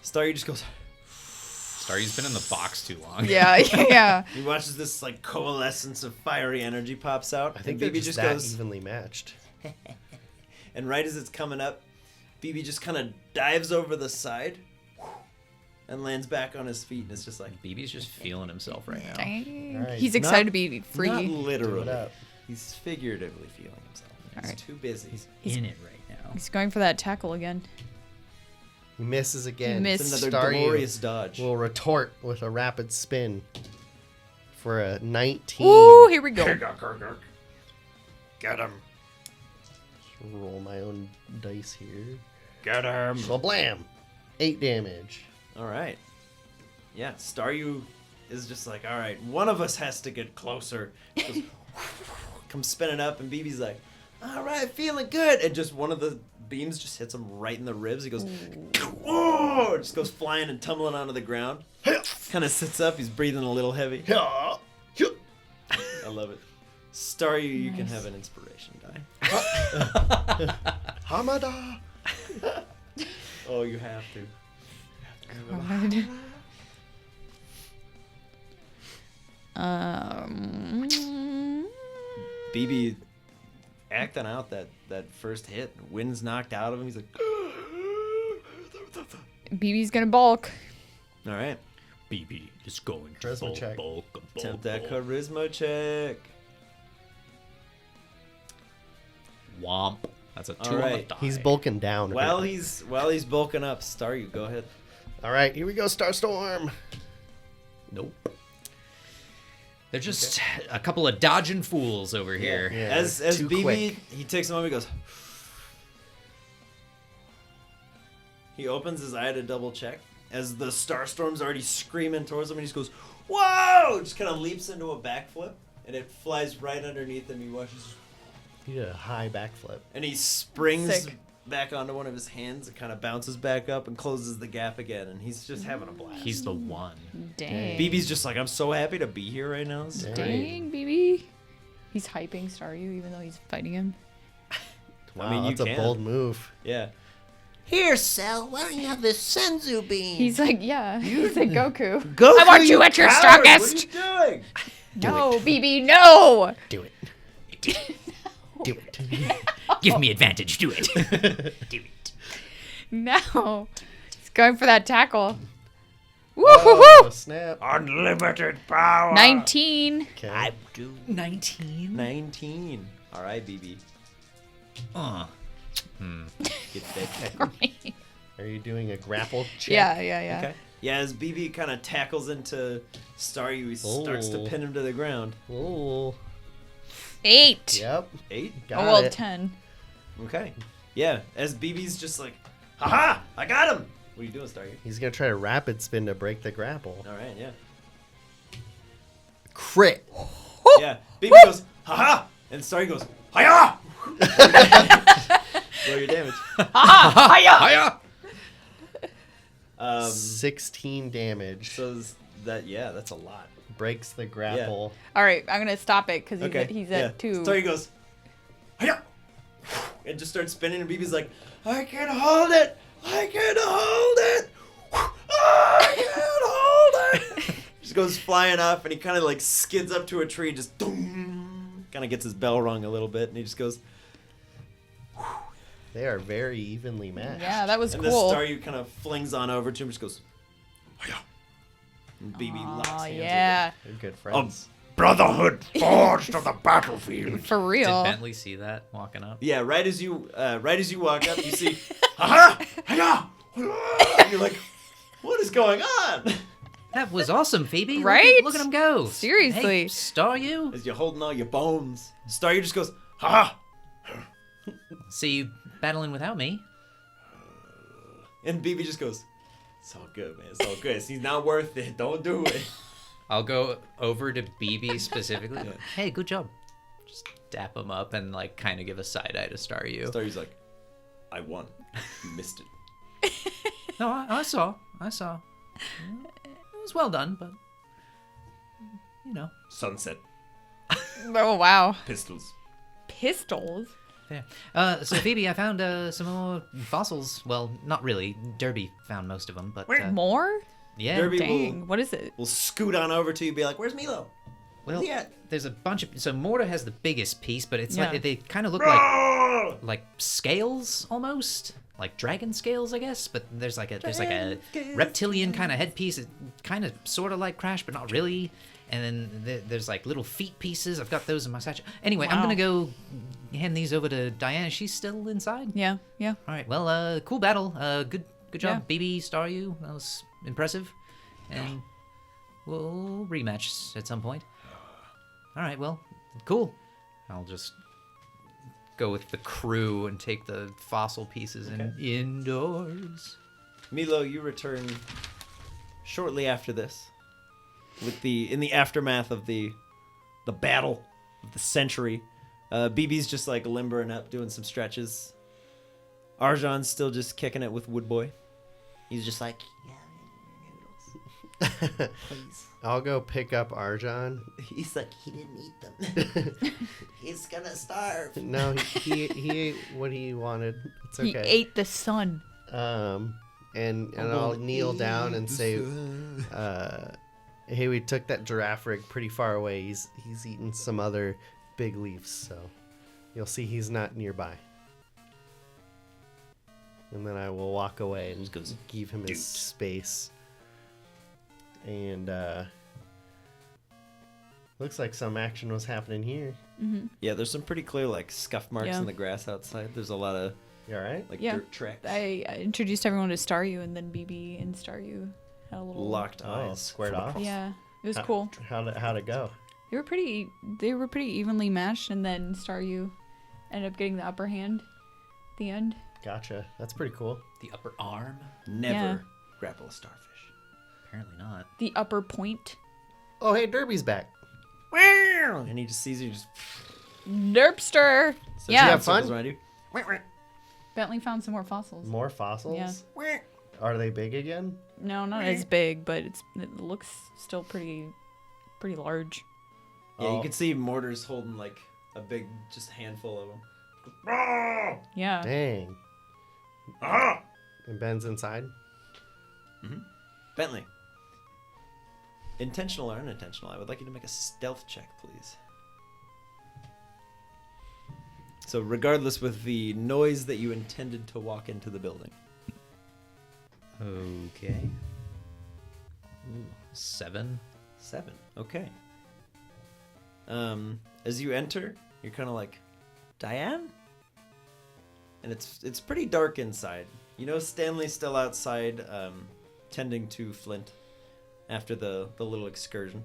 A: Staryu just goes,
F: Starry's been in the box too long.
C: Yeah, yeah.
A: He watches this like coalescence of fiery energy pops out.
D: I think
A: and
D: they're
A: BB
D: just
A: just
D: that
A: goes,
D: evenly matched.
A: and right as it's coming up, BB just kind of dives over the side and lands back on his feet, and it's just like
F: BB's just feeling himself right now.
C: Dang.
D: All right.
C: He's
A: Not-
C: excited to be free.
A: not
D: Do
A: literally.
D: it up.
A: He's figuratively feeling himself. He's
C: Alright.
A: too busy.
F: In it right now.
C: He's going for that tackle again.
D: He misses again.
C: Missed.
A: It's another
D: Staryu
A: glorious dodge.
D: will retort with a rapid spin for a 19.
C: Ooh, here we go.
E: Get him.
D: Roll my own dice here.
E: Get him.
D: Well, blam! 8 damage.
A: All right. Yeah, Staryu is just like, all right, one of us has to get closer. Goes, comes spinning up, and BB's like, all right, feeling good. And just one of the beams just hits him right in the ribs. He goes, whoa! Just goes flying and tumbling onto the ground. Kind of sits up. He's breathing a little heavy. I love it. Staryu, you can have an inspiration die.
D: Hamada!
A: Oh, you have to.
C: God. Um.
A: BB acting out that first hit. Wind's knocked out of him. He's like,
C: BB's gonna bulk.
A: all right.
F: BB is going to
D: Charisma check.
F: bulk.
A: Attempt that charisma check.
F: Womp. That's a 2
A: All
F: on the
A: right.
F: die.
D: He's bulking down.
A: While he's bulking up, Staryu, go ahead.
D: All right, here we go, Starstorm.
F: Nope. They're just a couple of dodging fools over here.
D: Yeah,
A: As
D: too
A: BB,
D: quick.
A: he takes a moment. He goes. He opens his eye to double check as the Starstorm's already screaming towards him, and he just goes, "Whoa!" Just kind of leaps into a backflip, and it flies right underneath him. He watches,
D: He did a high backflip.
A: and he springs
C: Sick.
A: back onto one of his hands. It kind of bounces back up and closes the gap again, and he's just having a blast.
F: He's the one.
C: Dang.
A: BB's just like, I'm so happy to be here right now. This is
D: Dang.
A: great.
C: Dang, BB. He's hyping Staryu even though he's fighting him.
D: Wow,
A: mean, you
D: that's a
A: can.
D: bold move.
A: Yeah.
E: Here, Cell, why don't you have this Senzu beam?
C: He's like, yeah. He's like Goku.
E: Goku,
C: I want you at your
A: Coward,
C: strongest.
A: What are you doing?
C: No, BB, no.
D: Do it. Do it.
F: Give me advantage. Do it. Do it.
C: No. He's going for that tackle.
D: Oh,
C: Woo-hoo-hoo.
D: snap.
E: Unlimited power.
C: 19.
D: Okay.
E: I do.
F: 19.
A: 19. All right, BB. Get that.
D: Are you doing a grapple check?
C: Yeah.
A: Okay. Yeah, as BB kind of tackles into Staryu, he starts to
D: Oh.
A: pin him to the ground.
D: Ooh.
C: 8.
D: Yep.
A: 8.
D: Got
C: Oh, well,
D: it.
C: 10.
A: Okay. Yeah, as BB's just like, haha, I got him. What are you doing, Staryu?
D: He's going to try to rapid spin to break the grapple.
A: All right, yeah.
D: Crit.
A: Yeah, BB goes, haha, and Staryu goes, hiya. Roll your damage.
F: Hiya!
D: 16 damage.
A: So that's a lot.
D: Breaks the grapple.
C: All right, I'm going to stop it because
A: Okay.
C: he's
A: yeah.
C: at 2.
A: Staryu goes, hiya, and just starts spinning, and BB's like, I can hold it. I can hold it. I can hold it. Just goes flying up, and he kind of like skids up to a tree, just kind of gets his bell rung a little bit, and he just goes.
D: They are very evenly matched.
C: Yeah, that was
A: And
C: cool.
A: the Staryu kind of flings on over to him, just goes. Hiya. And BB locks
C: Oh,
A: hands
C: yeah.
D: They're good friends.
E: Brotherhood forged on the battlefield.
C: For
F: Did
C: real.
F: Bentley see that walking up?
A: Yeah, right as you walk up, you see, haha, hiya, and you're like, what is going on?
F: That was awesome, Phoebe. Look at-
C: Right?
F: Look at him go.
C: Seriously.
F: Hey, Staryu.
A: As you're holding all your bones, Staryu just goes, haha,
F: See you battling without me.
A: and BB just goes, it's all good, man, it's all good. He's not worth it. Don't do it.
F: I'll go over to BB specifically. Hey, good job. Just dap him up and like kind of give a side eye to Staryu.
A: Staryu's like, I won. You missed it.
F: No, I saw. It was well done, but you know.
A: Sunset
C: Oh, wow.
A: pistols.
C: Pistols?
F: Yeah. So Phoebe, I found some more fossils. Well, not really. Derby found most of them, but
C: More?
B: Yeah.
A: Derby
C: Dang, what is it?
A: will scoot on over to you and be like, "Where's Milo?"
B: Well,
A: Yeah.
B: there's a bunch of. So Mortar has the biggest piece, but it's
C: Yeah.
B: like they kind of look like scales almost, like dragon scales, I guess. But there's like a reptilian kind of headpiece. It kind of sort of like Crash, but not really. And then there's like little feet pieces. I've got those in my satchel. Anyway, I'm
C: Wow.
B: gonna go hand these over to Diana. She's still inside.
C: Yeah, yeah.
B: All right. Well, cool battle. Good job, BB Star. You. That was impressive. And we'll rematch at some point. All right, well, cool. I'll just go with the crew and take the fossil pieces and indoors.
A: Milo, you return shortly after this, in the aftermath of the battle of the century. BB's just like limbering up, doing some stretches. Arjan's still just kicking it with Woodboy.
E: He's just like, yeah, noodles. Please.
D: I'll go pick up Arjan.
E: He's like, he didn't eat them. He's gonna starve.
D: No, he ate what he wanted. It's okay.
C: He ate the sun.
D: And I'll kneel down and say, hey, we took that giraffe rig pretty far away. He's eaten some other big leaves, so you'll see he's not nearby. And then I will walk away and give him his space. And looks like some action was happening here.
A: Yeah, there's some pretty clear like scuff marks
C: Yeah.
A: in the grass outside. There's a lot of
D: You all right?
A: like
C: Yeah.
A: dirt tracks.
C: I introduced everyone to Staryu, and then BB and Staryu had a little
A: Locked
D: Oh,
A: eyes.
D: squared
A: from
D: off?
A: across.
C: Yeah, it was cool.
D: How'd it go?
C: They were pretty evenly matched, and then Staryu ended up getting the upper hand at the end.
D: Gotcha. That's pretty cool.
B: The upper arm?
A: Never
C: Yeah.
A: grapple a starfish.
B: Apparently not.
C: The upper point.
D: Oh, hey, Derby's back.
A: And he just sees you just
C: Derpster.
A: so
C: Yeah.
A: she
D: have fun?
A: circles around you.
C: Bentley found some more fossils.
D: More fossils?
C: Yeah.
D: Are they big again?
C: No, not as big, but it looks still pretty large.
A: Yeah, you
D: Oh.
A: can see Mortar's holding like a big just handful of them.
C: Yeah.
D: Dang. And Ben's inside?
A: Bentley. Intentional or unintentional, I would like you to make a stealth check, please. So regardless with the noise that you intended to walk into the building.
B: Okay. Ooh, 7.
A: 7. Okay. As you enter, you're kind of like, Diane? And it's pretty dark inside. You know Stanley's still outside, tending to Flint after the little excursion.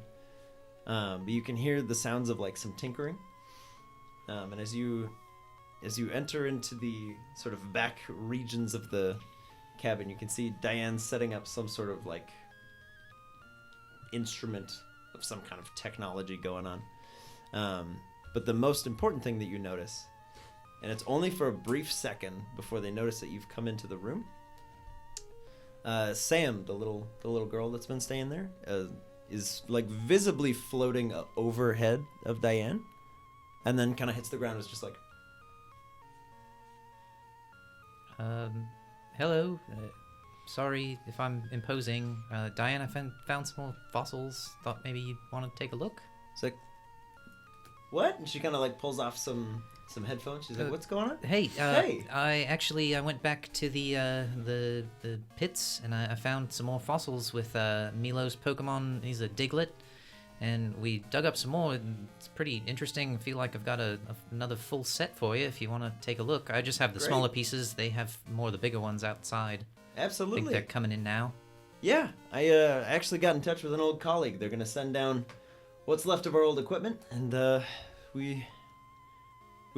A: But you can hear the sounds of like some tinkering. And as you enter into the sort of back regions of the cabin, you can see Diane setting up some sort of like instrument of some kind of technology going on. But the most important thing that you notice, and it's only for a brief second before they notice that you've come into the room. Sam, the little girl that's been staying there, is like visibly floating overhead of Diane, and then kind of hits the ground. It's just like,
B: Hello. Sorry if I'm imposing. Diane, I found some more fossils. Thought maybe you'd want to take a look.
A: it's like, what? And she kind of like pulls off some headphones. She's like, what's going on?
B: Hey,
A: Hey.
B: I went back to the pits and I found some more fossils with Milo's Pokemon. He's a Diglett, and we dug up some more. It's pretty interesting. I feel like I've got another full set for you if you want to take a look. I just have the
A: Great.
B: smaller pieces. They have more of the bigger ones outside. I think
A: Absolutely.
B: they're coming in now.
A: Yeah, I actually got in touch with an old colleague. They're gonna send down what's left of our old equipment, and we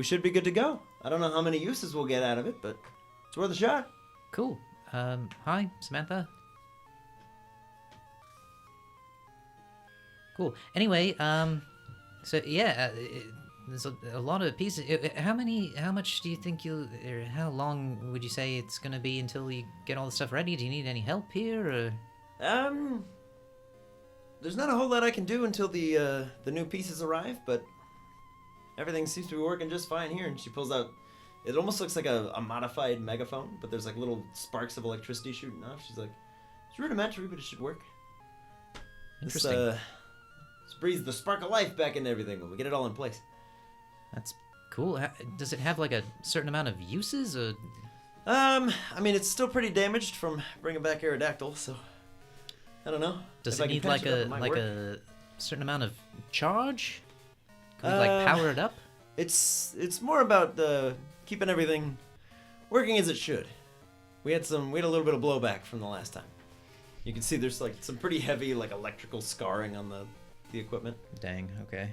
A: should be good to go. I don't know how many uses we'll get out of it, but it's worth a shot.
B: Cool. Hi, Samantha. Cool. Anyway, so yeah, there's a lot of pieces. How much do you think or how long would you say it's gonna be until you get all the stuff ready? Do you need any help here, or?
A: There's not a whole lot I can do until the new pieces arrive, but everything seems to be working just fine here. And she pulls out, it almost looks like a modified megaphone, but there's like little sparks of electricity shooting off. She's like, It's rudimentary, but it should work.
B: Interesting.
A: Let's breathe the spark of life back into everything when we get it all in place.
B: That's cool. Does it have like a certain amount of uses? Or...
A: I mean, it's still pretty damaged from bringing back Aerodactyl, so I don't know.
B: Does
A: If
B: it
A: I can
B: need
A: patch
B: like
A: it up,
B: a
A: it might
B: like
A: work.
B: a certain amount of charge? Can we like power it up?
A: It's more about keeping everything working as it should. We had a little bit of blowback from the last time. You can see there's like some pretty heavy like electrical scarring on the equipment.
B: Dang. Okay.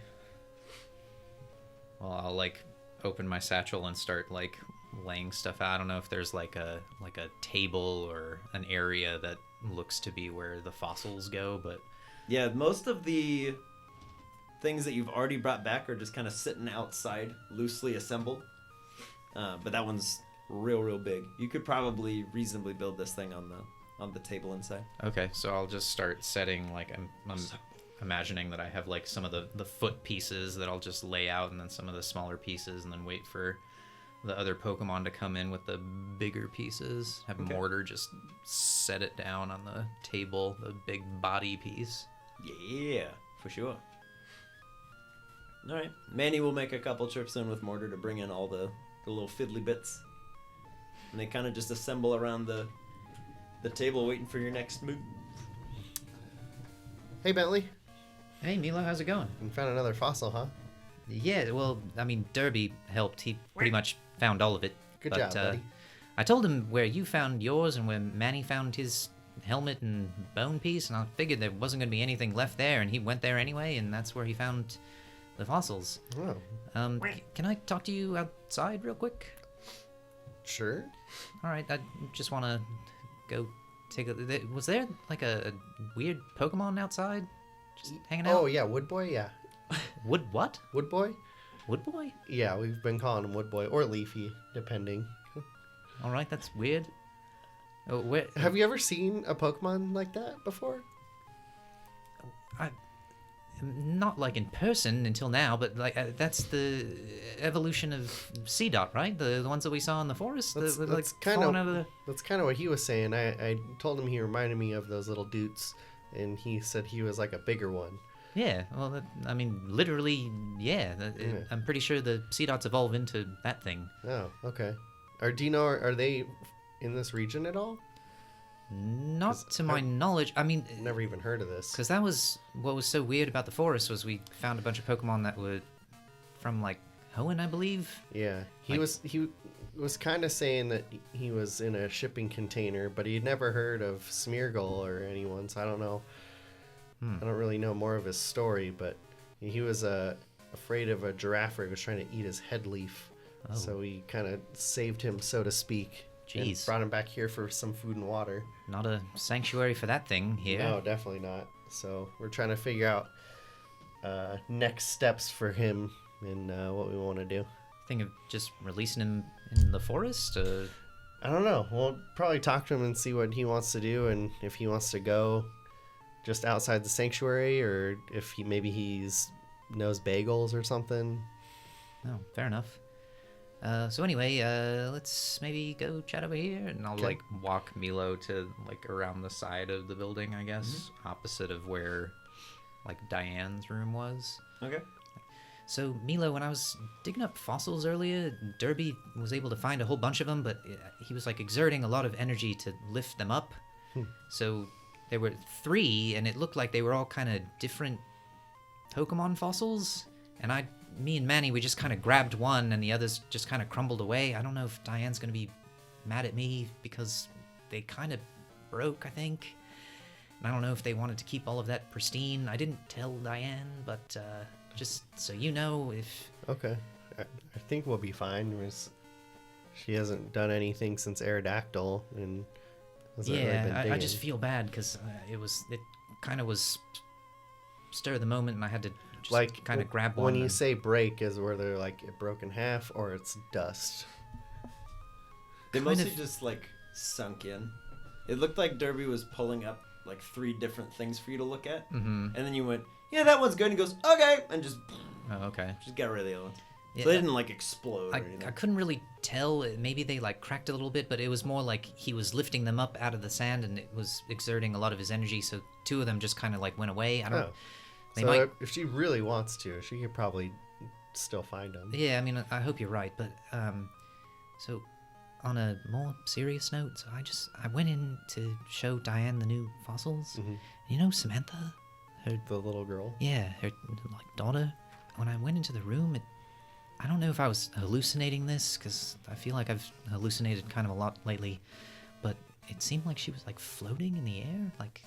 B: Well, I'll like open my satchel and start like laying stuff out. I don't know if there's like a table or an area that looks to be where the fossils go, but
A: Yeah, most of the things that you've already brought back are just kind of sitting outside, loosely assembled. But that one's real big. You could probably reasonably build this thing on the table inside.
B: okay. So I'll just start setting like I'm imagining that I have like some of the foot pieces that I'll just lay out, and then some of the smaller pieces, and then wait for the other Pokemon to come in with the bigger pieces. Have
A: Okay.
B: Mortar just set it down on the table, the big body piece.
A: Yeah, for sure. All right, Manny will make a couple trips in with Mortar to bring in all the little fiddly bits, and they kind of just assemble around the table, waiting for your next move.
D: Hey, Bentley.
B: Hey Milo, how's it going?
D: You found another fossil, huh?
B: Yeah, well, I mean, Derby helped. He pretty much found all of it.
D: Good
B: but,
D: job, buddy.
B: I told him where you found yours and where Manny found his helmet and bone piece, and I figured there wasn't going to be anything left there, and he went there anyway, and that's where he found the fossils.
D: Oh,
B: Can I talk to you outside real quick?
D: sure.
B: All right, I just want to go take a... Was there like a weird Pokemon outside? Just hanging out?
D: Oh, yeah, Woodboy, yeah.
B: Wood what?
D: Woodboy?
B: Woodboy?
D: Yeah, we've been calling him Woodboy, or Leafy, depending.
B: All right, that's weird. Oh, where...
D: Have you ever seen a Pokemon like that before?
B: Not like in person until now, but like that's the evolution of Seedot, right? The ones that we saw in the forest.
D: That's
B: like
D: kind
B: falling out of
D: of
B: the...
D: that's kind of what he was saying. I told him he reminded me of those little dudes, and he said he was like a bigger one.
B: Yeah, well, I mean, literally, yeah.
D: Yeah.
B: I'm pretty sure the Seedots evolve into that thing.
D: Oh, okay. Do you know, are they in this region at all?
B: Not
D: 'Cause
B: to my knowledge. I mean,
D: Never even heard of this.
B: because that was what was so weird about the forest was we found a bunch of Pokemon that were from like Hoenn, I believe.
D: Yeah, he
B: Like-
D: was kind of saying that he was in a shipping container, but he'd never heard of Smeargle or anyone, so I don't know. I don't really know more of his story, but he was afraid of a giraffe who was trying to eat his head leaf, so we kind of saved him, so to speak. And
B: Jeez.
D: brought him back here for some food and water.
B: Not a sanctuary for that thing here.
D: No, definitely not. So we're trying to figure out next steps for him and what we want to do.
B: Think of just releasing him in the forest?
D: I don't know. We'll probably talk to him and see what he wants to do, and if he wants to go just outside the sanctuary, or if he's knows bagels or something.
B: Oh, fair enough. So anyway, let's maybe go chat over here, and I'll
D: Okay.
B: like walk Milo to like around the side of the building, I guess, opposite of where like Diane's room was.
A: Okay.
B: So Milo, when I was digging up fossils earlier, Derby was able to find a whole bunch of them, but he was like exerting a lot of energy to lift them up. So there were 3, and it looked like they were all kind of different Pokemon fossils. And me and Manny, we just kind of grabbed one, and the others just kind of crumbled away. I don't know if Diane's gonna be mad at me because they kind of broke, I think. And I don't know if they wanted to keep all of that pristine. I didn't tell Diane, but just so you know, if
D: Okay. I think we'll be fine. She hasn't done anything since Aerodactyl, and hasn't really been
B: I
D: digging.
B: just feel bad because it kind of was stir of the moment, and I had to just
D: like
B: kind of grab one.
D: When you
B: and-
D: say break, is where they're like it broke in half, or it's dust.
A: They
B: Kind
A: mostly
B: of-
A: just like sunk in. It looked like Derby was pulling up like 3 different things for you to look at,
B: Mhm.
A: and then you went, "Yeah, that one's good." And he goes, "Okay," and just
B: Oh, okay.
A: got rid of the other one. So they didn't like explode or
B: I
A: anything.
B: couldn't really tell. Maybe they like cracked a little bit, but it was more like he was lifting them up out of the sand and it was exerting a lot of his energy. So two of them just kind of like went away. I don't.
D: Oh.
B: They
D: So
B: might.
D: if she really wants to, she could probably still find them.
B: Yeah, I mean, I hope you're right, but so on a more serious note, so I went in to show Diane the new fossils.
D: Mm-hmm.
B: You know Samantha,
D: The little girl.
B: yeah, her like daughter. When I went into the room, I don't know if I was hallucinating this because I feel like I've hallucinated kind of a lot lately, but it seemed like she was like floating in the air, like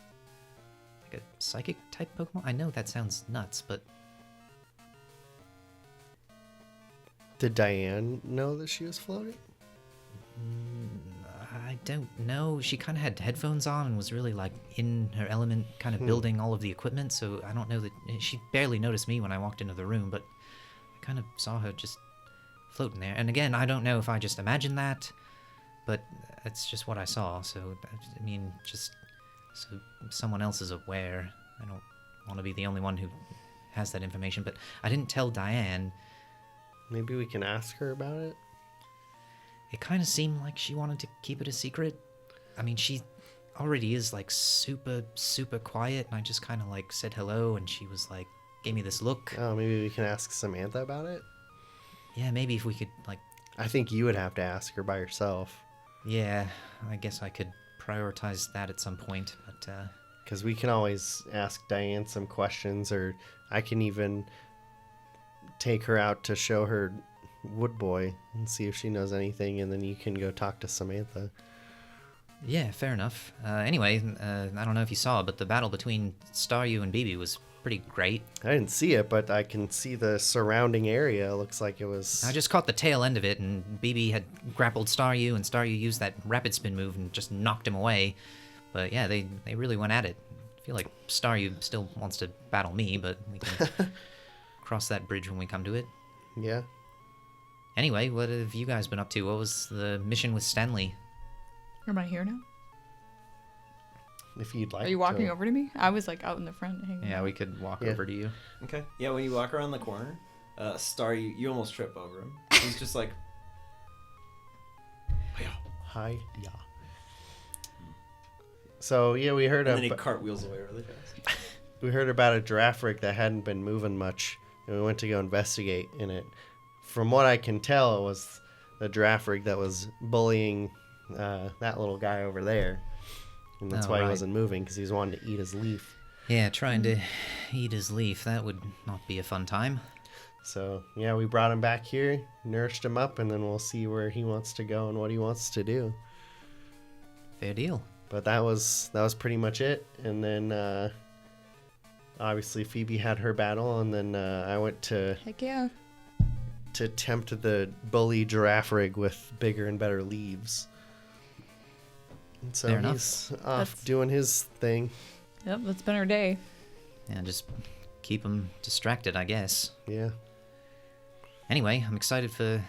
B: a psychic type Pokemon. I know that sounds nuts, but
D: Did Diane know that she was floating?
B: I don't know. She kind of had headphones on and was really like in her element, kind of building all of the equipment. So I don't know that she barely noticed me when I walked into the room, but I kind of saw her just floating there. And again, I don't know if I just imagined that, but it's just what I saw. So I mean, just so someone else is aware. I don't want to be the only one who has that information, but I didn't tell Diane.
D: Maybe we can ask her about it.
B: It kind of seemed like she wanted to keep it a secret. I mean, she already is like super, super quiet, and I just kind of like said hello, and she was like, gave me this look.
D: Oh, maybe we can ask Samantha about it.
B: Yeah, maybe if we could like,
D: I think you would have to ask her by yourself,
B: yeah, I guess I could prioritize that at some point, but
D: because we can always ask Diane some questions, or I can even take her out to show her Wood Boy and see if she knows anything, and then you can go talk to Samantha.
B: yeah, fair enough. Anyway, I don't know if you saw, but the battle between Staryu and BB was pretty great.
D: I didn't see it, but I can see the surrounding area. It looks like it was...
B: I just caught the tail end of it, and BB had grappled Staryu, and Staryu used that rapid spin move and just knocked him away. But yeah, they really went at it. I feel like Staryu still wants to battle me, but we can cross that bridge when we come to it.
D: Yeah.
B: Anyway, what have you guys been up to? What was the mission with Stanley?
C: Am I here now?
D: If you'd like
C: Are you walking
D: to.
C: over to me? I was like out in the front hanging
F: Yeah,
C: out.
F: we could walk
D: Yeah.
F: over to you.
A: Okay. Yeah, when you walk around the corner, Star, you almost trip over him. He's just like,
D: Hi. Yeah. So, yeah, we heard
A: and then he
D: about...
A: cartwheels away really fast.
D: We heard about a giraffe rig that hadn't been moving much, and we went to go investigate in it. From what I can tell, it was the giraffe rig that was bullying that little guy over there. And that's
B: Oh,
D: why he
B: right.
D: wasn't moving, because he's wanting to eat his leaf.
B: Yeah, trying to eat his leaf. That would not be a fun time.
D: So, yeah, we brought him back here, nourished him up, and then we'll see where he wants to go and what he wants to do.
B: Fair deal.
D: But that was pretty much it. And then, obviously, Phoebe had her battle, and then I went to
C: Heck yeah.
D: tempt the bully giraffe rig with bigger and better leaves. And so
B: Fair enough.
D: he's off
C: That's-
D: doing his thing.
C: Yep, that's been our day.
B: Yeah, just keep him distracted, I guess.
D: Yeah.
B: Anyway, I'm excited for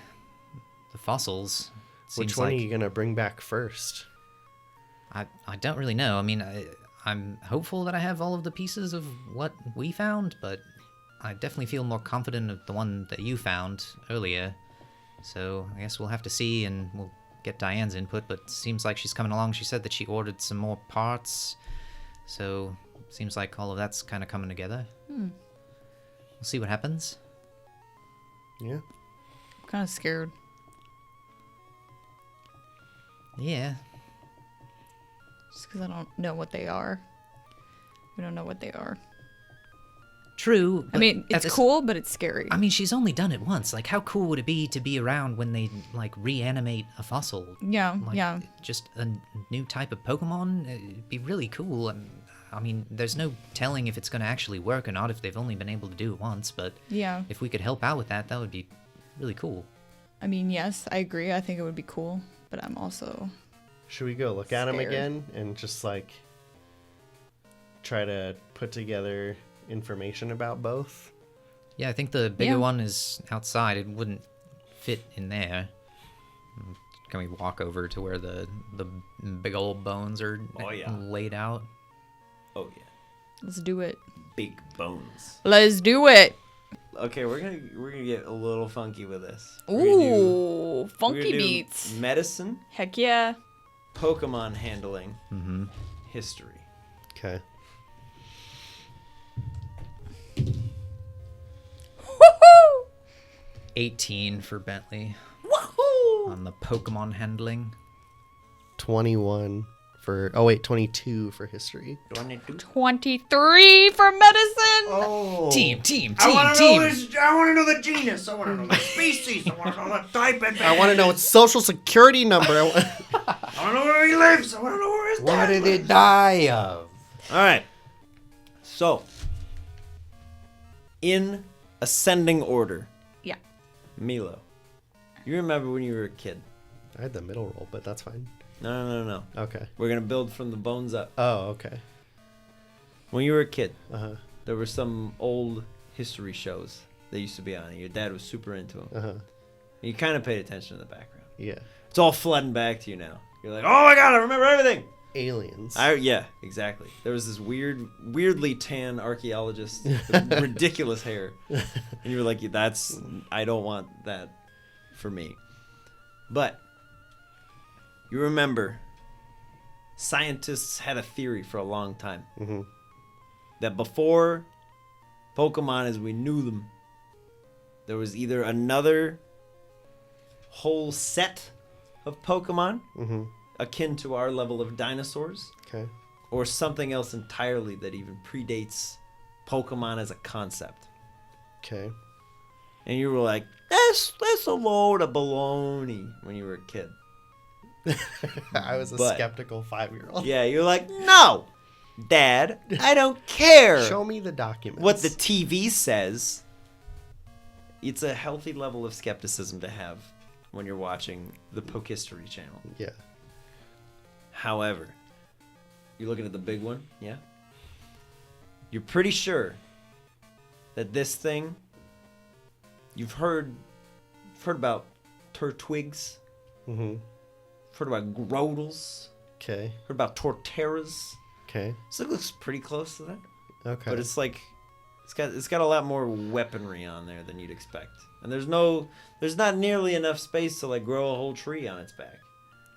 B: the fossils.
D: Which
B: Seems
D: one
B: like
D: are you going to bring back first?
B: I don't really know. I mean, I'm hopeful that I have all of the pieces of what we found, but I definitely feel more confident of the one that you found earlier. So I guess we'll have to see, and we'll get Diane's input, but seems like she's coming along. She said that she ordered some more parts, so seems like all of that's kind of coming together. We'll see what happens.
D: Yeah.
C: I'm kind of scared.
B: Yeah.
C: Just because I don't know what they are. We don't know what they are.
B: True.
C: I
B: but
C: mean,
B: at
C: it's
B: the s-
C: cool, but it's scary.
B: I mean, she's only done it once. Like, how cool would it be to be around when they, like, reanimate a fossil?
C: Yeah,
B: Like,
C: yeah.
B: Just a new type of Pokemon? It'd be really cool. I mean, there's no telling if it's going to actually work or not if they've only been able to do it once, but
C: Yeah.
B: if we could help out with that, that would be really cool.
C: I mean, yes, I agree. I think it would be cool, but I'm also...
D: Should we go look at him
C: Scared.
D: again and just like try to put together information about both?
B: Yeah, I think the bigger
C: Yeah.
B: one is outside. It wouldn't fit in there. Can we walk over to where the big old bones are
A: Oh, yeah.
B: laid out?
A: Oh yeah,
C: Let's do it.
A: big bones.
C: Let's do it.
A: Okay, we're gonna get a little funky with this. We're gonna do-
C: Ooh,
A: we're
C: funky
A: gonna do
C: beats.
A: Medicine,
C: Heck yeah.
A: Pokemon handling, history.
D: Okay.
C: Woohoo!
F: 18 for Bentley
C: Woohoo!
F: on the Pokemon handling.
D: 21 for. Oh wait, 22 for history.
C: 23 for medicine.
D: Oh.
F: Team.
E: I want to know this. I want to know the genus. I want to know the species. I want to know the type.
D: I want to know its social security number.
E: I want to know where he lives. I want to know where his
F: What
E: dad
F: did
E: lives.
F: it die of?
A: All right. So, in ascending order,
C: Yeah.
A: Milo, you remember when you were a kid?
D: I had the middle roll, but that's fine.
A: No.
D: Okay.
A: We're gonna build from the bones up.
D: Oh, okay.
A: When you were a kid,
D: Uh-huh.
A: there were some old history shows that used to be on, and your dad was super into them.
D: Uh-huh.
A: You kind of paid attention in the background.
D: Yeah.
A: It's all flooding back to you now. You're like, oh my god, I remember everything.
D: Aliens.
A: Yeah, exactly. There was this weirdly tan archaeologist with ridiculous hair, and you were like, I don't want that for me. But you remember, scientists had a theory for a long time that before Pokemon as we knew them, there was either another whole set of Pokemon akin to our level of dinosaurs,
D: Okay.
A: or something else entirely that even predates Pokemon as a concept.
D: Okay.
A: And you were like, that's a load of baloney when you were a kid.
D: I was a
A: But-
D: skeptical 5-year-old.
A: Yeah, you're like, no, Dad, I don't care
D: Show me the documents.
A: what the TV says. It's a healthy level of skepticism to have when you're watching the Pokehistory channel.
D: Yeah.
A: However, you're looking at the big one, yeah? You're pretty sure that this thing, you've heard about Turtwigs,
D: Mm-hmm.
A: heard about Grodels,
D: Okay.
A: heard about Torterras.
D: Okay.
A: So it looks pretty close to that.
D: Okay.
A: But it's like it's got a lot more weaponry on there than you'd expect. And there's not nearly enough space to like grow a whole tree on its back.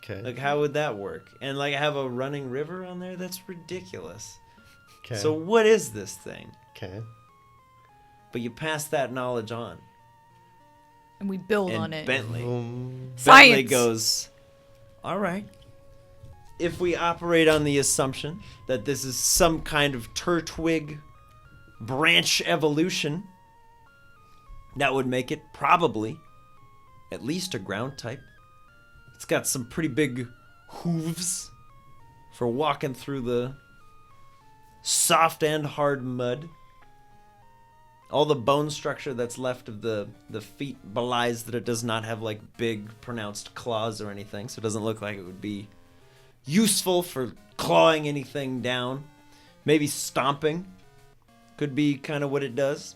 D: okay.
A: Like how would that work? And like have a running river on there? That's ridiculous.
D: Okay.
A: So what is this thing?
D: Okay.
A: But you pass that knowledge on.
C: And we build
A: And
C: on it.
A: Bentley
C: Science.
A: Bentley goes, all right. If we operate on the assumption that this is some kind of Turtwig branch evolution, that would make it probably at least a ground type. It's got some pretty big hooves for walking through the soft and hard mud. All the bone structure that's left of the feet belies that it does not have like big pronounced claws or anything, so it doesn't look like it would be useful for clawing anything down. Maybe stomping could be kind of what it does.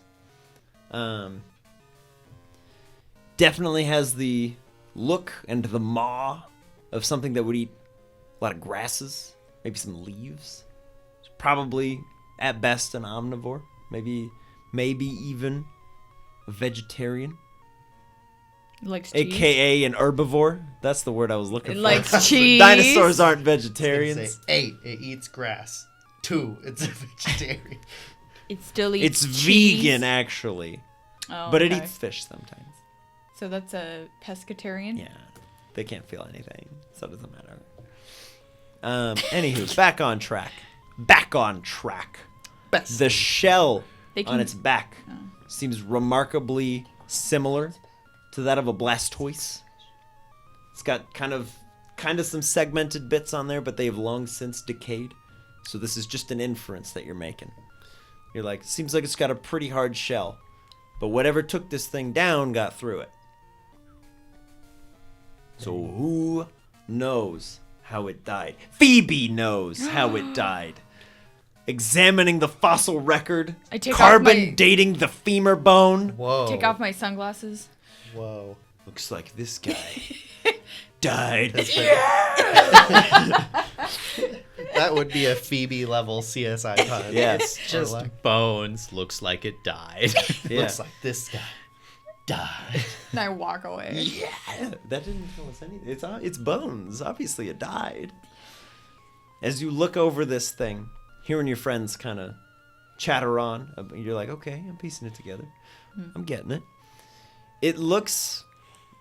A: Definitely has the look and the maw of something that would eat a lot of grasses, maybe some leaves. It's probably at best an omnivore, maybe even a vegetarian,
C: Likes cheese.
A: aka an herbivore. That's the word I was looking
C: It
A: for.
C: likes cheese.
A: Dinosaurs aren't
D: It's
A: vegetarians.
D: gonna say, 8, it eats grass. 2, it's a vegetarian.
C: It still eats
A: It's
C: cheese.
A: vegan actually,
C: Oh,
A: but it
C: okay.
A: eats fish sometimes.
C: So that's a pescatarian?
A: Yeah, they can't feel anything, so it doesn't matter. Anywho, back on track.
D: Best.
A: The shell
C: They
A: on
C: can-
A: its back seems remarkably similar to that of a Blastoise. It's got kind of some segmented bits on there, but they have long since decayed. So this is just an inference that you're making. You're like, seems like it's got a pretty hard shell, but whatever took this thing down got through it. So who knows how it died? Phoebe knows how it died. Examining the fossil record,
C: I take off
A: carbon
C: my-
A: dating the femur bone.
D: Whoa.
C: Take off my sunglasses.
D: Whoa.
A: Looks like this guy died.
D: That would be a Phoebe level CSI pun.
A: Yes.
F: Just bones. Looks like it died.
A: Yeah.
D: Looks like this guy died.
C: And I walk away.
A: Yeah, that didn't tell us anything. It's bones. Obviously, it died. As you look over this thing, hearing your friends kind of chatter on, you're like, okay, I'm piecing it together. I'm getting it. It looks...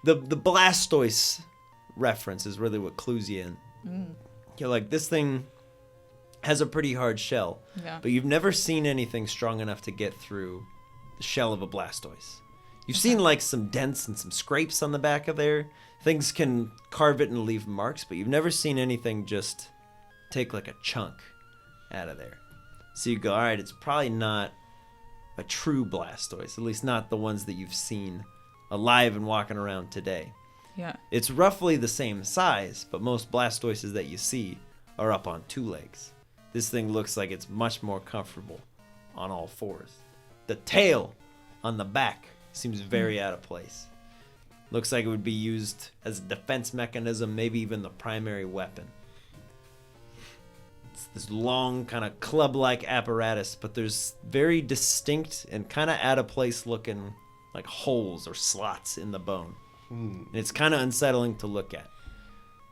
A: The Blastoise reference is really what clues you in. You're like, this thing has a pretty hard shell, but you've never seen anything strong enough to get through the shell of a Blastoise. You've seen like some dents and some scrapes on the back of there. Things can carve it and leave marks, but you've never seen anything just take like a chunk out of there. So you go, all right, it's probably not a true Blastoise, at least not the ones that you've seen alive and walking around today.
C: Yeah.
A: It's roughly the same size, but most Blastoises that you see are up on 2 legs. This thing looks like it's much more comfortable on all 4s. The tail on the back seems very out of place. Looks like it would be used as a defense mechanism, maybe even the primary weapon. It's this long kind of club-like apparatus, but there's very distinct and kind of out of place looking like holes or slots in the bone. And it's kind of unsettling to look at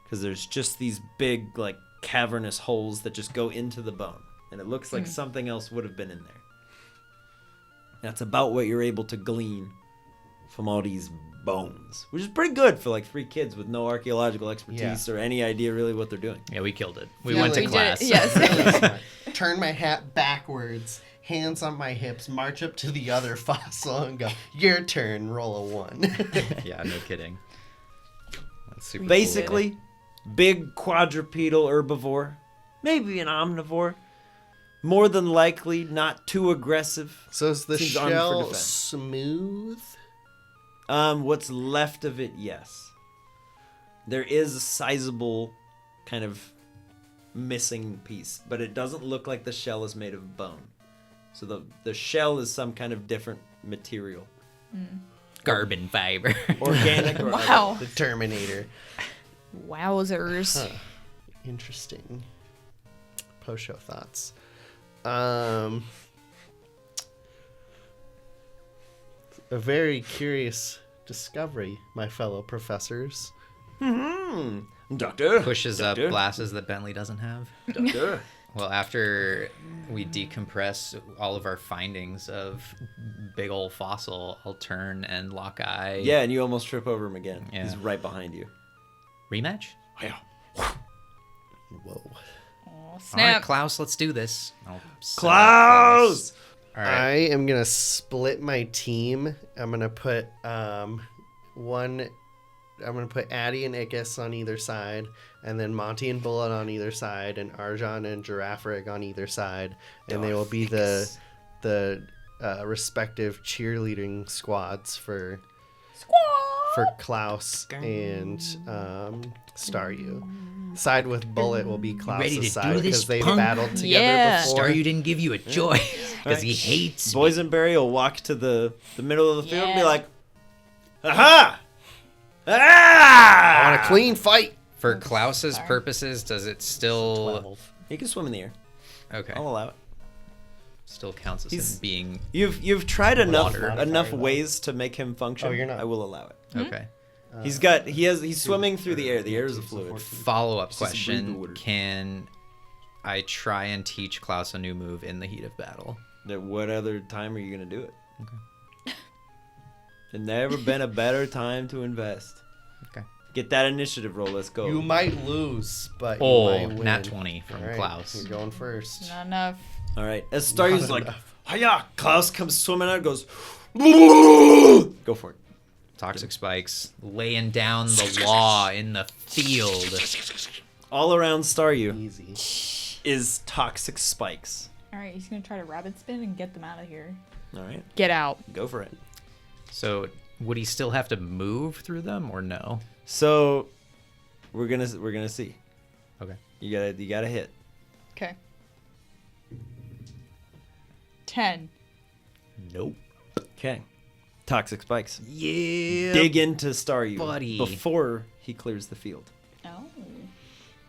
A: because there's just these big like cavernous holes that just go into the bone, and it looks like something else would have been in there. That's about what you're able to glean from all these bones, which is pretty good for like 3 kids with no archaeological expertise or any idea really what they're doing.
F: Yeah, we killed it. We
D: Yeah,
F: went to
D: we did.
F: class.
C: Yes.
D: Turn my hat backwards, hands on my hips, march up to the other fossil and go, your turn, roll a 1.
F: Yeah, no kidding. That's super
A: Basically, big quadrupedal herbivore, maybe an omnivore. More than likely, not too aggressive.
D: So is the
A: Seems armed for
D: shell
A: defense.
D: smooth?
A: What's left of it, yes. There is a sizable kind of missing piece, but it doesn't look like the shell is made of bone. So the shell is some kind of different material.
F: cool. Carbon fiber.
A: Organic or
C: Wow.
A: other.
D: The Terminator.
C: Wowzers.
D: Interesting. Post-show thoughts. A very curious discovery, my fellow professors.
A: Doctor.
F: Pushes up
A: Doctor.
F: glasses that Bentley doesn't have.
A: Doctor.
F: Well, after we decompress all of our findings of big old fossil, I'll turn and lock eye.
A: Yeah, and you almost trip over him again.
F: Yeah.
A: He's right behind you.
F: Rematch?
A: Yeah.
D: Whoa.
C: Oh,
F: All right,
C: snap.
F: Klaus, let's do this. I'll set up
A: Klaus!
F: All right.
D: I am gonna split my team. I'm gonna put I'm gonna put Addy and Ickis on either side, and then Monty and Bullet on either side, and Arjan and Giraffrig on either side, and they will be the respective cheerleading squads for Klaus and Staryu. Side with Bullet will be
F: ready to
D: Klaus's
F: do
D: side
F: this,
D: because they
F: punk?
D: battled together
C: Yeah.
D: before.
F: Staryu didn't give you a choice because he hates me.
A: Boysenberry will walk to the middle of the field and be
C: Yeah.
A: like, aha!
D: I want
A: Ah!
D: a clean fight.
F: For Klaus's purposes, does it still...
A: He can swim in the air.
F: Okay.
A: I'll allow it.
F: Still counts as
A: He's-
F: him being...
A: You've tried enough
F: Water.
A: ways to make him function.
D: Oh, you're not.
A: I will allow it.
F: Okay.
A: He's swimming through the air. The air is a fluid.
F: Follow-up
A: Just breathe the
F: question.
A: water.
F: Can I try and teach Klaus a new move in the heat of battle?
A: At what other time are you gonna do it? There's never been a better time to invest.
F: Okay.
A: Get that initiative roll. Let's go.
D: You might lose, but you
F: Oh,
D: might win.
F: nat 20 from
D: All right,
F: Klaus.
D: You're going first.
C: Not enough.
A: All right. As Staryu's
D: Not
A: like,
D: enough.
A: hiya! Klaus comes swimming out. Goes, go for it.
F: Toxic spikes laying down the law in the field.
A: All around Staryu
D: Easy.
A: is toxic spikes.
C: All right, he's gonna try to rabbit spin and get them out of here.
A: All right,
C: Get out.
A: go for it.
F: So would he still have to move through them or no?
A: So we're gonna see.
F: Okay.
A: You gotta hit.
C: Okay. 10.
F: Nope.
A: Okay. Toxic spikes.
F: Yeah.
A: Dig into Staryu
F: buddy.
A: before he clears the field.
C: Oh.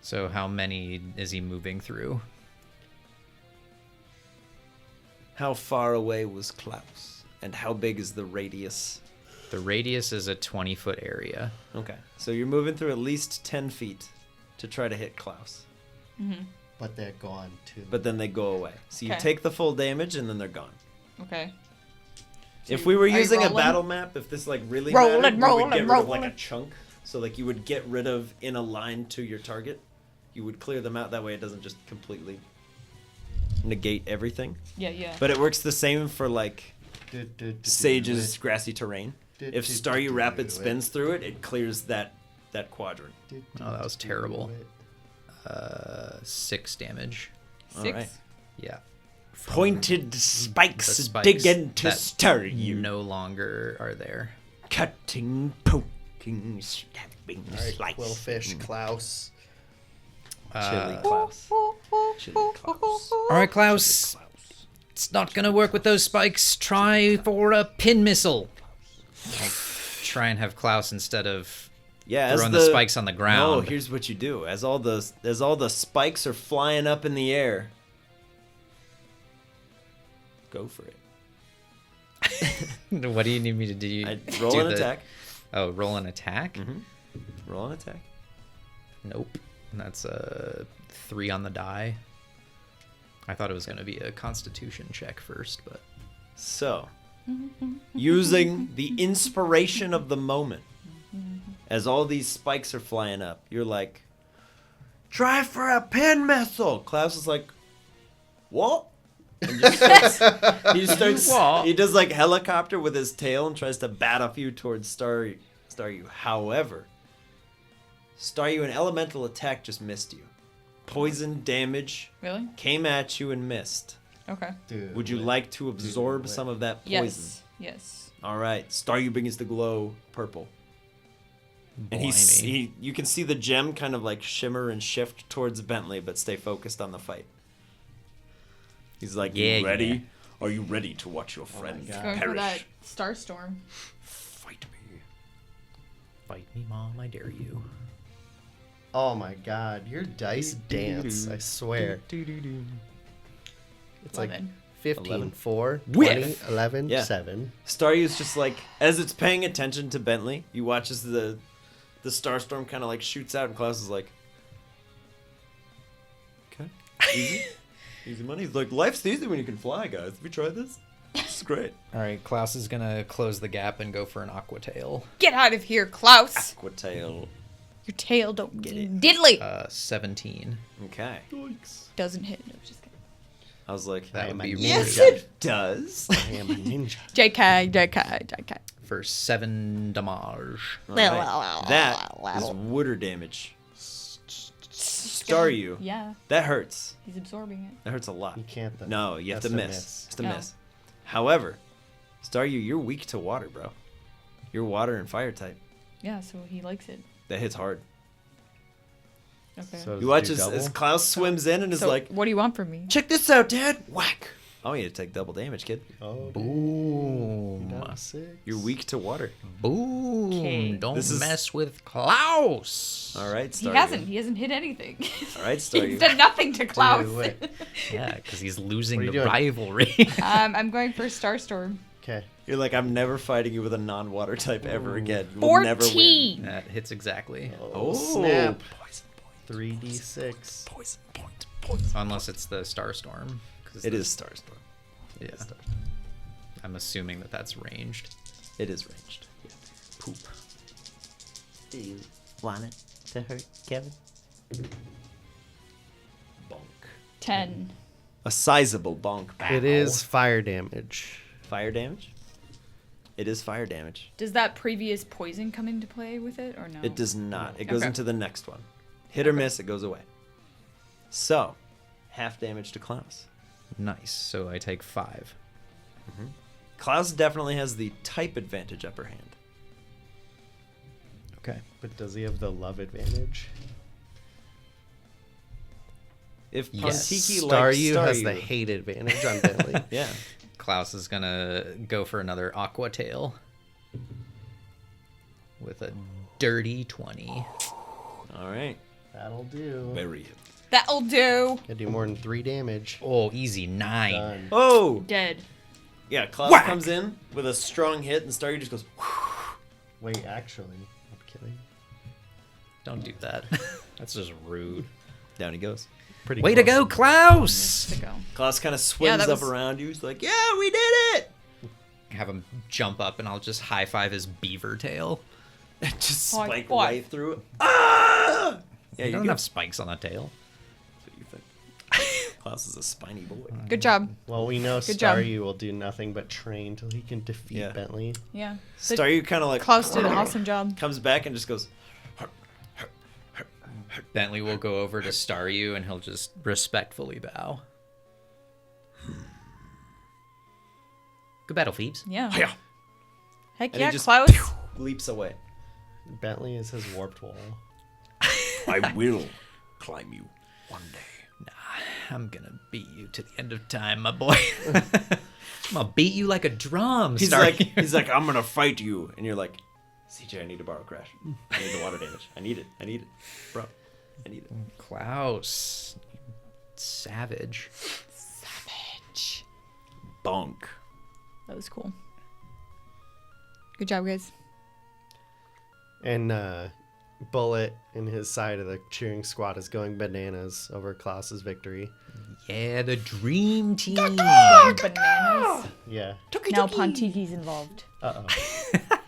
F: So how many is he moving through?
A: How far away was Klaus? And how big is the radius?
F: The radius is a 20-foot area.
A: Okay, so you're moving through at least 10 feet to try to hit Klaus.
D: But they're gone too.
A: But then they go away. So you
C: Okay.
A: take the full damage and then they're gone.
C: Okay.
A: If we were
C: Are you
A: using a
C: rolling?
A: battle map, if this like really
C: Rolling,
A: mattered, we
C: rolling,
A: would get rid of like a
C: rolling.
A: chunk. So like you would get rid of in a line to your target. You would clear them out. That way it doesn't just completely negate everything.
C: Yeah.
A: But it works the same for like Sage's grassy terrain. If Staryu Rapid spins through it, it clears that quadrant.
F: Oh, that was terrible. 6 damage.
C: 6.
A: Alright.
F: Yeah.
A: Pointed spikes,
F: The spikes
A: dig into
F: that
A: Staryu.
F: no longer are there.
A: Cutting, poking, stabbing, slicing.
D: Quillfish Klaus.
A: Chili Klaus. Chili Klaus.
F: All right, Klaus. It's not gonna work with those spikes. Try for a pin missile. Like, try and have Klaus instead of
A: Yeah, as
F: throwing the spikes on the
A: No,
F: ground.
A: here's what you do. As all the spikes are flying up in the air, go for it.
F: What do you need me to do?
A: I roll
F: do
A: an attack.
F: Oh, roll an attack?
A: Roll an attack.
F: Nope. That's a 3 on the die. I thought it was going to be a constitution check first, but
A: So, using the inspiration of the moment, as all these spikes are flying up, you're like, try for a pin missile. Klaus is like, what? And he starts,
F: What?
A: he does like helicopter with his tail and tries to bat off you towards Staryu. However, Staryu, an elemental attack just missed you. Poison damage
C: Really?
A: came at you and missed.
C: Okay.
A: Would you like to absorb some of that poison?
C: Yes.
A: All right, Staryu begins to glow purple, and
F: blimey.
A: you can see the gem kind of like shimmer and shift towards Bentley, but stay focused on the fight. He's like,
F: Yeah,
A: "You ready?
F: yeah.
A: Are you ready to watch your friend
D: God.
C: Going for
A: perish?
C: that Starstorm.
A: Fight me."
F: Fight me, Mom, I dare you.
D: Oh my god, your dice dance, I swear. It's like
C: 11.
D: 15,
A: 11.
D: 4,
A: Whiff.
D: 20, 11,
A: Yeah.
D: 7.
A: Staryu's just like, as it's paying attention to Bentley, you watch as the Starstorm kind of like shoots out, and Klaus is like, "Okay, easy, easy money." He's like, "Life's easy when you can fly, guys. Have you tried this? It's great."
F: All right, Klaus is going to close the gap and go for an aqua tail.
C: Get out of here, Klaus!
A: Aquatail.
C: Your tail don't
A: Get
C: mean
A: it.
C: diddly.
F: 17.
A: Okay.
C: Doesn't hit. No, just kidding.
A: I was like,
F: That would be
C: Yes,
F: rude.
C: it
A: does.
D: I am a ninja.
C: JK.
F: For 7 damage.
A: Alright. That is water damage. Staryu.
C: Yeah,
A: That hurts.
C: he's absorbing it.
A: That hurts a lot.
D: You can't though.
A: No, you have
D: That's
A: to
D: a
A: miss. It's to
C: No.
A: miss. However, Staryu, you're weak to water, bro. You're water and fire type.
C: Yeah, so he likes it.
A: That hits hard.
C: Okay.
D: So does
A: You
D: it
A: watch
D: do
A: as
D: double?
A: Klaus swims in and is
C: So
A: like,
C: what do you want from me?
A: "Check this out, Dad." Whack. I want you to take double damage, kid.
D: Oh,
F: Boom.
D: down to 6.
A: You're weak to water.
F: Boom.
C: Okay.
F: Don't
A: This is-
F: mess with Klaus.
A: All right,
C: He
A: Staryu.
C: He hasn't hit anything.
A: All right,
C: He's
A: Staryu.
C: done nothing to Klaus.
D: Do it.
F: Yeah, because he's losing
D: What are
F: the
D: you doing?
F: rivalry.
C: I'm going for Starstorm.
D: Okay.
A: You're like, "I'm never fighting you with a non-water type ever again. You will never win."
C: 14.
F: That hits exactly.
A: Oh,
D: snap.
A: Poison point.
D: 3d6.
A: Poison point. Poison.
F: Unless it's the Starstorm. 'cause
A: It
F: the-
A: is Starstorm.
F: Yeah. I'm assuming that that's ranged.
A: It is ranged. Yeah.
F: Poop.
E: Do you want it to hurt, Kevin?
A: Bonk.
C: 10.
A: A sizable bonk.
D: It is fire damage.
A: Fire damage? It is fire damage.
C: Does that previous poison come into play with it or no?
A: It does not. It goes
C: Okay.
A: into the next one. Hit or miss, it goes away. So, half damage to Klaus.
F: Nice. So I take 5.
A: Klaus definitely has the type advantage upper hand.
F: Okay.
D: But does he have the love advantage?
A: If
F: Yes.
A: Pontiki likes
D: Staryu has the
A: Staryu-
D: hate advantage on Bentley.
A: Yeah.
F: Klaus is gonna go for another aqua tail with a dirty 20.
A: All right.
D: That'll do.
A: Bury him.
C: That'll do.
D: Gotta do more than 3 damage.
F: Oh, easy 9.
D: Done.
A: Oh!
C: Dead.
A: Yeah, Klaus
F: Whack!
A: comes in with a strong hit, and Staryu just goes,
D: Wait, actually, I'm kidding.
F: Don't do that. That's just rude.
A: down he goes.
D: Pretty
F: Way to
D: close.
F: go, Klaus!
C: To go.
A: Klaus kind of swims
C: that
A: up
C: was-
A: around you. He's like, yeah, we did it!
F: Have him jump up and I'll just high five his beaver tail.
A: Just
C: Like
A: spike
C: what?
A: right through it. Ah! Yeah,
F: He
A: you
F: doesn't
A: go.
F: have spikes on the tail.
A: That's what you think. Klaus is a spiny boy.
C: Good job.
D: Well, we know
C: Good job.
D: Staryu will do nothing but train till he can defeat
A: Yeah.
D: Bentley.
C: Yeah.
A: Staryu kind of like
C: Klaus did an awesome job.
A: comes back and just goes,
F: Bentley will go over to Staryu and he'll just respectfully bow. Good battle, Phoebes.
C: Yeah.
A: "Hiya,"
C: Heck
A: and
C: yeah,
A: he just
C: Klaus.
A: leaps away.
D: Bentley is his warped wall.
A: I will climb you one day.
F: I'm gonna beat you to the end of time, my boy. I'm gonna beat you like a drum,
A: He's
F: Staryu.
A: like, I'm gonna fight you, and you're like, CJ, I need to borrow Crash. I need the water damage. I need it, bro. I need it.
F: Klaus. Savage.
C: Savage.
A: Bonk.
C: That was cool. Good job, guys.
D: And Bullet in his side of the cheering squad is going bananas over Klaus's victory.
F: Yeah, the dream team.
C: Bananas.
D: Yeah.
C: Now Pontiki's involved.
D: Uh-oh.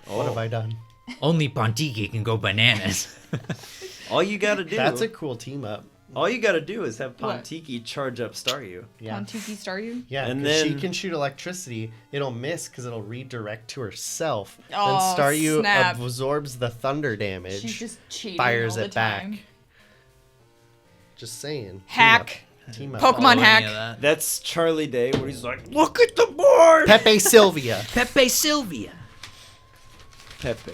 D: What have I done?
F: Only Pontiki can go bananas.
A: All you gotta do.
D: That's a cool team up.
A: All you gotta do is have
C: What?
A: Pontiki charge up Staryu.
D: Yeah.
C: Pontiki Staryu.
D: Yeah,
A: And
D: and she
A: then-
D: can shoot electricity. It'll miss because it'll redirect to herself.
C: Oh,
D: then Staryu
C: snap.
D: absorbs the thunder damage.
C: She's just cheating
D: fires
C: all the
D: it back.
C: time.
D: Just saying.
C: Hack.
D: Team up.
C: Pokemon
F: Follow any
C: hack.
F: of that.
A: That's Charlie Day, where he's like, look at the board!
D: Pepe Sylvia.
F: Pepe Sylvia.
A: Pepe.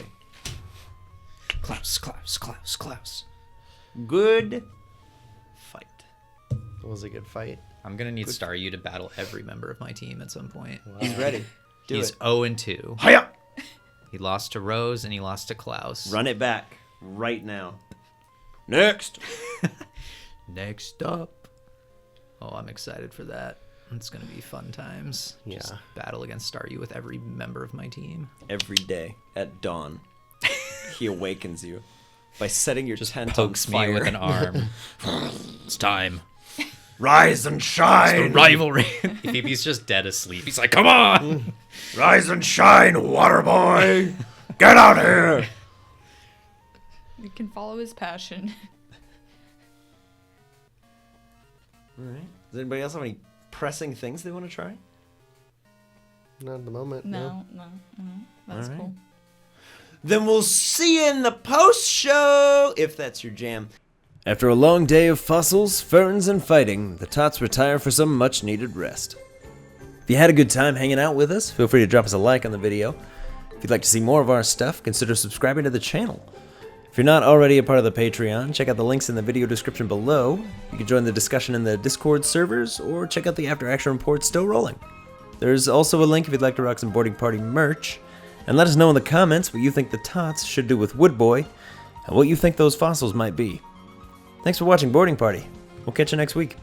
F: Klaus, Klaus, Klaus, Klaus.
A: Good fight.
D: It was a good fight.
F: I'm gonna need Staryu to battle every member of my team at some point.
A: He's ready. Do
F: He's
A: it.
F: 0-2.
A: Hiya!
F: He lost to Rose and he lost to Klaus.
A: Run it back right now. Next.
F: Next up. Oh, I'm excited for that. It's gonna be fun times. Just
D: Yeah.
F: battle against Staryu with every member of my team.
A: Every day at dawn, he awakens you by setting your tent
F: Pokes
A: on
F: me
A: fire.
F: with an arm. It's time.
A: Rise and
F: The
A: shine!
F: rivalry. Phoebe's just dead asleep. He's like, come on!
A: Rise and shine, water boy! Get out here!
C: You can follow his passion.
A: All right. Does anybody else have any pressing things they want to try?
D: Not at the moment. No.
C: No. That's
A: Alright.
C: cool.
A: Then we'll see you in the post show, if that's your jam. After a long day of fossils, ferns, and fighting, the tots retire for some much needed rest. If you had a good time hanging out with us, feel free to drop us a like on the video. If you'd like to see more of our stuff, consider subscribing to the channel. If you're not already a part of the Patreon, check out the links in the video description below. You can join the discussion in the Discord servers, or check out the After Action Report still rolling. There's also a link if you'd like to rock some Boarding Party merch. And let us know in the comments what you think the tots should do with Wood Boy, and what you think those fossils might be. Thanks for watching Boarding Party. We'll catch you next week.